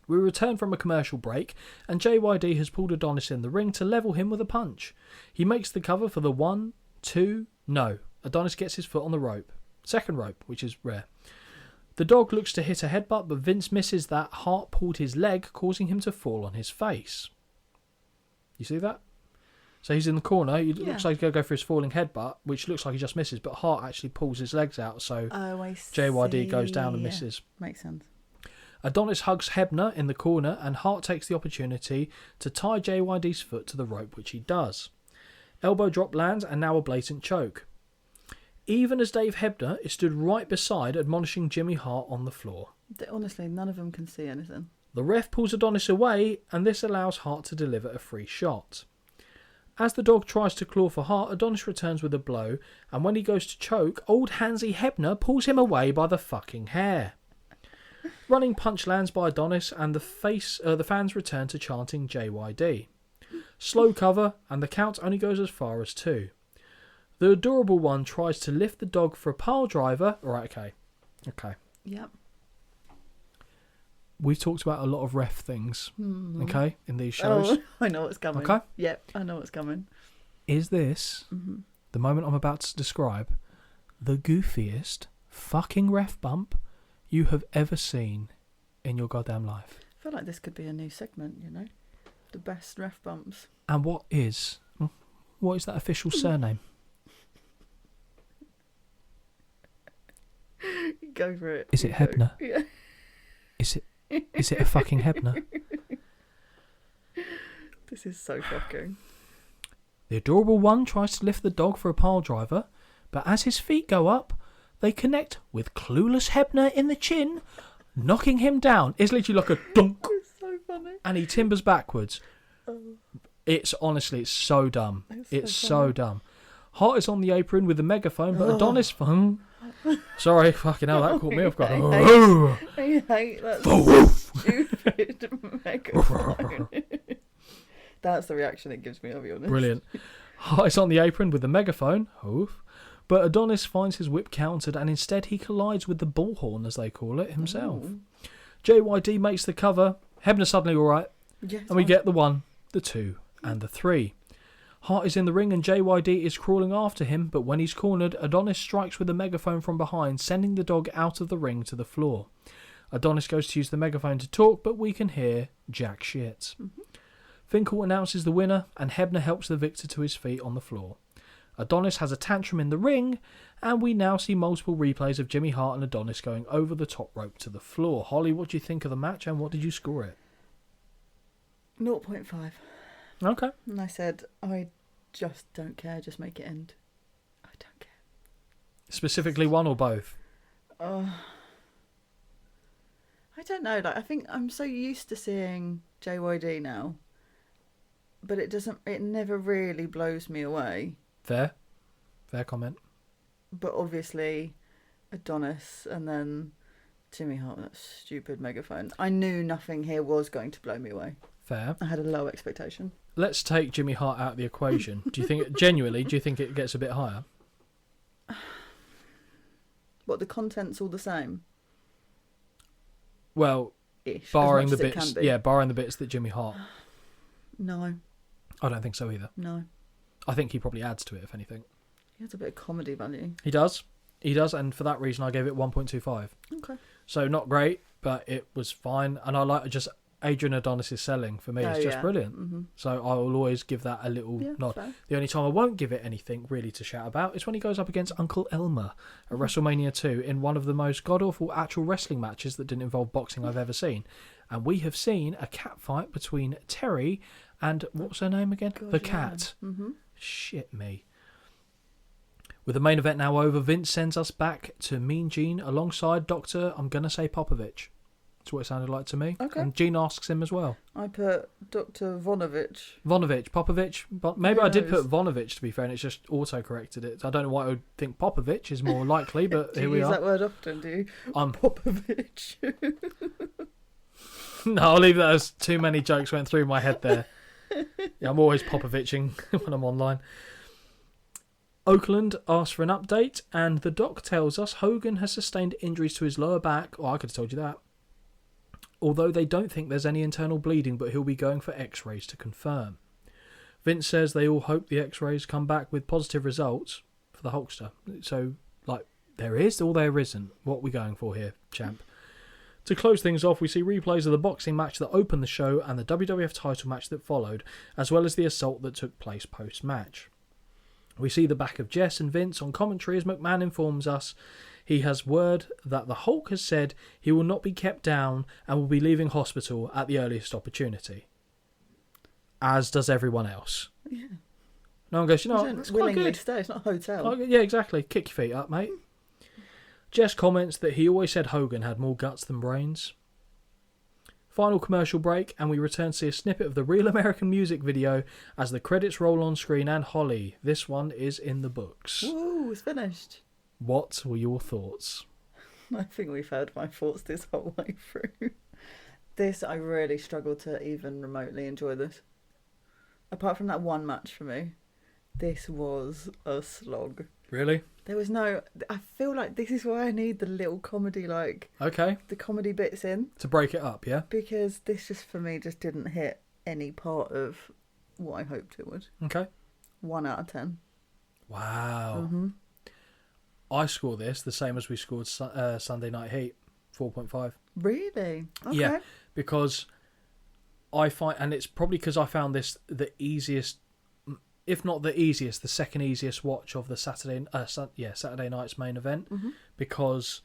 We return from a commercial break, and JYD has pulled Adonis in the ring to level him with a punch. He makes the cover for the 1, 2, no. Adonis gets his foot on the rope. Second rope, which is rare. The dog looks to hit a headbutt, but Vince misses that. Hart pulled his leg, causing him to fall on his face. You see that? So he's in the corner. It looks like he's going to go for his falling headbutt, which looks like he just misses, but Hart actually pulls his legs out, so JYD goes down and misses. Makes sense. Adonis hugs Hebner in the corner, and Hart takes the opportunity to tie JYD's foot to the rope, which he does. Elbow drop lands, and now a blatant choke. Even as Dave Hebner is stood right beside, admonishing Jimmy Hart on the floor. Honestly, none of them can see anything. The ref pulls Adonis away, and this allows Hart to deliver a free shot. As the dog tries to claw for Hart, Adonis returns with a blow, and when he goes to choke, old Handsy Hebner pulls him away by the fucking hair. Running punch lands by Adonis, and the fans return to chanting JYD. Slow cover, and the count only goes as far as 2. The adorable one tries to lift the dog for a pile driver. Right, okay. Yep. We've talked about a lot of ref things, okay, in these shows. Oh, I know what's coming. Okay. Yep, I know what's coming. Is this, the moment I'm about to describe, the goofiest fucking ref bump you have ever seen in your goddamn life? I feel like this could be a new segment, you know? The best ref bumps. And what is that official surname? Go for it. Is it Hebner? Yeah. Is it a fucking Hebner? This is so shocking. The adorable one tries to lift the dog for a pile driver, but as his feet go up, they connect with clueless Hebner in the chin, knocking him down. It's literally like a dunk. It's so funny. And he timbers backwards. It's so dumb. It's so dumb. Hart is on the apron with the megaphone, but Adonis... Sorry, fucking hell, that caught me off guard. I hate that stupid megaphone. That's the reaction it gives me, I'll be honest. Brilliant. Hart is on the apron with the megaphone, but Adonis finds his whip countered, and instead he collides with the bullhorn, as they call it, himself. JYD makes the cover. Hebner suddenly alright. Yes, and we get the 1, the 2, and the 3. Hart is in the ring and JYD is crawling after him, but when he's cornered, Adonis strikes with a megaphone from behind, sending the dog out of the ring to the floor. Adonis goes to use the megaphone to talk, but we can hear jack shit. Finkel announces the winner, and Hebner helps the victor to his feet on the floor. Adonis has a tantrum in the ring, and we now see multiple replays of Jimmy Hart and Adonis going over the top rope to the floor. Holly, what do you think of the match, and what did you score it? 0.5. Okay. And I said, I just don't care, just make it end. I don't care. Specifically one or both? I don't know. Like, I think I'm so used to seeing JYD now, but it never really blows me away. Fair comment. But obviously, Adonis and then Jimmy Hart, that stupid megaphone. I knew nothing here was going to blow me away. Fair. I had a low expectation. Let's take Jimmy Hart out of the equation. Do you think it gets a bit higher? What, the content's all the same? Well, Ish, barring as the much as it bits, can be. barring the bits that Jimmy Hart. No, I don't think so either. no. I think he probably adds to it, if anything. He has a bit of comedy value. He does, and for that reason, I gave it 1.25. Okay. So not great, but it was fine, and I like just Adrian Adonis' selling for me. It's just brilliant. Mm-hmm. So I will always give that a little nod. Fair. The only time I won't give it anything really to shout about is when he goes up against Uncle Elmer at WrestleMania 2 in one of the most god-awful actual wrestling matches that didn't involve boxing I've ever seen. And we have seen a cat fight between Terry and, what's her name again? God, the cat. Mm-hmm. Shit me. With the main event now over, Vince sends us back to Mean Gene alongside Dr. I'm going to say Popovich. That's what it sounded like to me. Okay. And Gene asks him as well. I put Dr. Vonovich. Popovich. But maybe Who I did knows? put Vonovich, to be fair, and it's just auto-corrected it. I don't know why I would think Popovich is more likely, but here we Do you use are. that word often, do you? Popovich. No, I'll leave that as too many jokes went through my head there. Yeah, I'm always Popoviching when I'm online. Oakland asks for an update, and the doc tells us Hogan has sustained injuries to his lower back. Oh, I could have told you that. Although they don't think there's any internal bleeding, but he'll be going for x-rays to confirm. Vince says they all hope the x-rays come back with positive results for the Hulkster. So, like, There is or there isn't. What are we going for here, champ? To close things off, we see replays of the boxing match that opened the show and the WWF title match that followed, as well as the assault that took place post-match. We see the back of Jess and Vince on commentary as McMahon informs us he has word that the Hulk has said he will not be kept down and will be leaving hospital at the earliest opportunity. As does everyone else. Yeah. No one goes, It's quite willingly good. stay. It's not a hotel. Yeah, exactly. Kick your feet up, mate. Jess comments that he always said Hogan had more guts than brains. Final commercial break, and we return to see a snippet of the Real American music video as the credits roll on screen, and Holly, this one is in the books. Woo, it's finished. What were your thoughts? I think we've heard my thoughts this whole way through. I really struggled to even remotely enjoy this. Apart from that one match for me, this was a slog. Really? There was no... I feel like this is why I need the little comedy, Okay. the comedy bits in. To break it up, yeah? Because this just, for me, just didn't hit any part of what I hoped it would. Okay. 1 out of 10. Wow. Mm-hmm. I score this the same as we scored Sunday Night Heat, 4.5. Really? Okay. Yeah, because I find... And it's probably because I found this the easiest... If not the easiest, the second easiest watch of the Saturday night's main event, because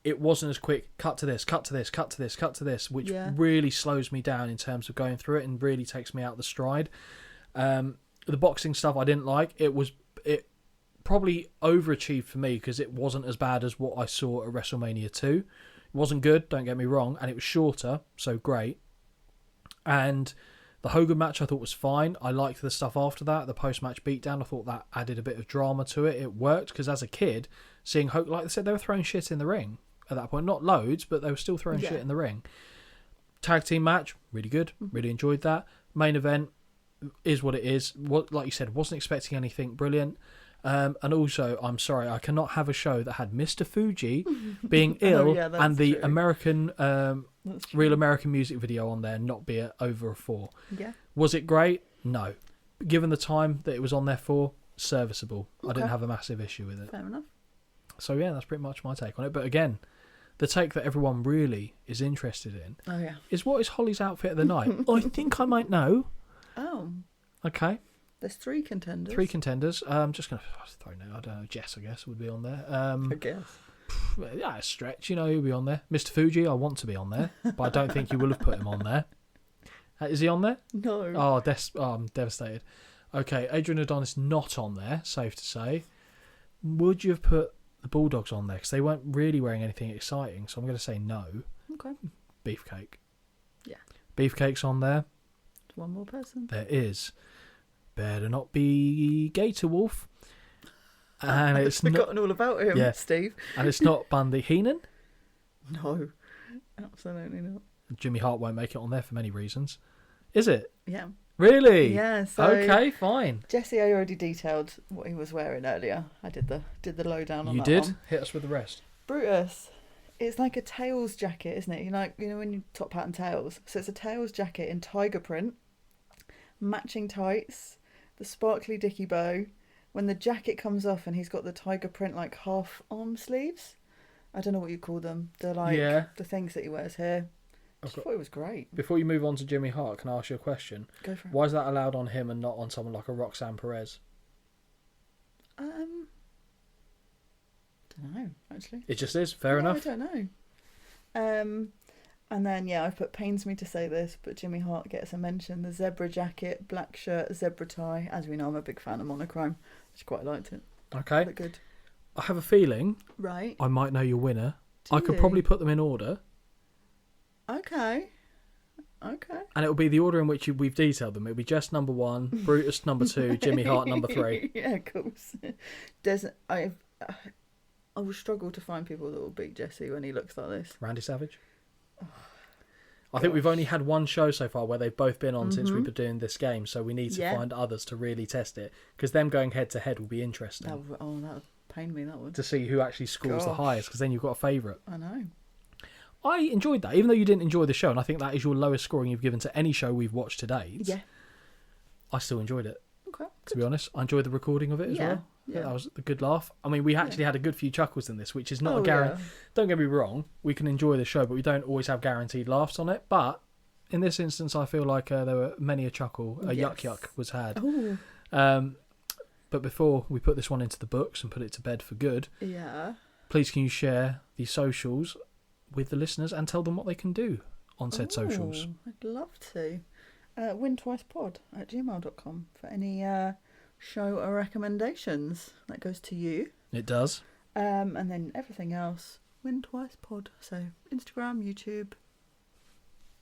it wasn't as quick. Cut to this, cut to this, cut to this, cut to this, which really slows me down in terms of going through it and really takes me out the stride. The boxing stuff I didn't like. It probably overachieved for me because it wasn't as bad as what I saw at WrestleMania 2. It wasn't good, don't get me wrong, and it was shorter, so great. And the Hogan match I thought was fine. I liked the stuff after that. The post-match beatdown, I thought that added a bit of drama to it. It worked because as a kid, seeing Hogan, like I said, they were throwing shit in the ring at that point. Not loads, but they were still throwing shit in the ring. Tag team match, really good. Really enjoyed that. Main event is what it is. Like you said, wasn't expecting anything brilliant. And also, I'm sorry, I cannot have a show that had Mr. Fuji being ill and the American, Real American music video on there not be over a 4. Yeah. Was it great? No. Given the time that it was on there for, serviceable. Okay. I didn't have a massive issue with it. Fair enough. So yeah, that's pretty much my take on it. But again, the take that everyone really is interested in is what is Holly's outfit of the night? I think I might know. Oh. Okay. There's 3 contenders. 3 contenders. I'm just going to throw now. I don't know. Jess, I guess, would be on there. I guess. Yeah, a stretch. He'll be on there. Mr. Fuji, I want to be on there, but I don't think you will have put him on there. Is he on there? No. Oh, I'm devastated. Okay, Adrian Adonis not on there, safe to say. Would you have put the Bulldogs on there? Because they weren't really wearing anything exciting, so I'm going to say no. Okay. Beefcake. Yeah. Beefcake's on there. One more person. There is. Better not be Gator Wolf. And I've forgotten all about him, Steve. And it's not Bundy Heenan. No, absolutely not. Jimmy Hart won't make it on there for many reasons. Is it? Yeah. Really? Yeah. So okay, fine. Jesse, I already detailed what he was wearing earlier. I did the lowdown on you that did? one. Hit us with the rest. Brutus. It's like a Tails jacket, isn't it? You know when you top hat and Tails. So it's a Tails jacket in tiger print, matching tights, the sparkly dicky bow. When the jacket comes off and he's got the tiger print like half arm sleeves. I don't know what you call them. They're like the things that he wears here. I thought it was great. Before you move on to Jimmy Hart, can I ask you a question? Go for it. Why is that allowed on him and not on someone like a Roxanne Perez? Don't know, actually. It just is. Fair enough. I don't know. And then, I've put pains me to say this, but Jimmy Hart gets a mention. The zebra jacket, black shirt, zebra tie. As we know, I'm a big fan of monochrome. I just quite liked it. Okay. Looked good. I have a feeling I might know your winner. Do I could you? probably put them in order. Okay. And it'll be the order in which we've detailed them. It'll be Jess number 1, Brutus number 2, Jimmy Hart number 3. Yeah, of course. I will struggle to find people that will beat Jesse when he looks like this. Randy Savage? I think we've only had one show so far where they've both been on since we've been doing this game, so we need to find others to really test it, because them going head to head will be interesting. That would pain me, that would. To see who actually scores the highest, because then you've got a favourite. I know. I enjoyed that, even though you didn't enjoy the show, and I think that is your lowest scoring you've given to any show we've watched to date. Yeah. I still enjoyed it. Okay. To be honest, I enjoyed the recording of it as well. Yeah. That was a good laugh. I mean, we actually had a good few chuckles in this, which is not a guarantee. Yeah. Don't get me wrong, we can enjoy the show, but we don't always have guaranteed laughs on it. But in this instance, I feel like there were many a chuckle, a yuck was had. Ooh. But before we put this one into the books and put it to bed for good, Yeah. please can you share the socials with the listeners and tell them what they can do on said socials? I'd love to. wintwicepod@gmail.com for any show or recommendations. That goes to you. It does. And then everything else, wintwicepod. So Instagram, YouTube,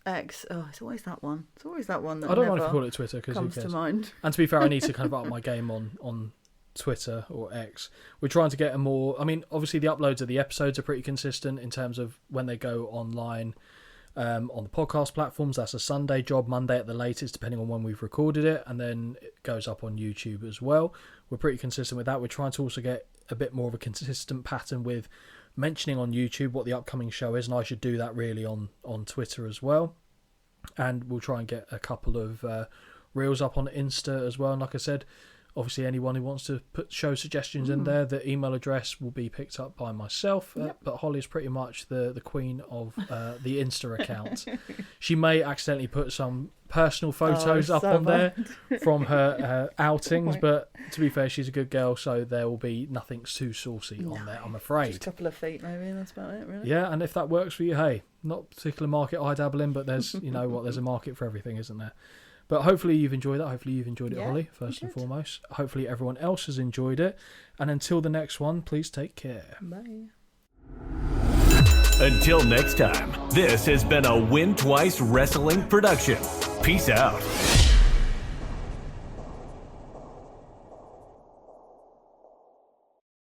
X. Oh, it's always that one. It's always that one that I don't mind if never you call it Twitter because comes to mind. And to be fair, I need to kind of up my game on Twitter or X. We're trying to get a more... I mean, obviously the uploads of the episodes are pretty consistent in terms of when they go online on the podcast platforms. That's a Sunday job, Monday at the latest, depending on when we've recorded it. And then it goes up on YouTube as well. We're pretty consistent with that. We're trying to also get a bit more of a consistent pattern with mentioning on YouTube what the upcoming show is. And I should do that really on Twitter as well. And we'll try and get a couple of reels up on Insta as well. And like I said, obviously anyone who wants to put show suggestions in there, the email address will be picked up by myself. But Holly's pretty much the queen of the Insta account. She may accidentally put some personal photos up on there from her outings, but to be fair, she's a good girl, so there will be nothing too saucy on there, I'm afraid. Just a couple of feet maybe, and that's about it, really. Yeah, and if that works for you, hey, not a particular market I dabble in, but there's, you know what, there's a market for everything, isn't there? But hopefully you've enjoyed that. Hopefully you've enjoyed it, Holly, first and foremost. Hopefully everyone else has enjoyed it. And until the next one, please take care. Bye. Until next time, this has been a Win Twice Wrestling production. Peace out.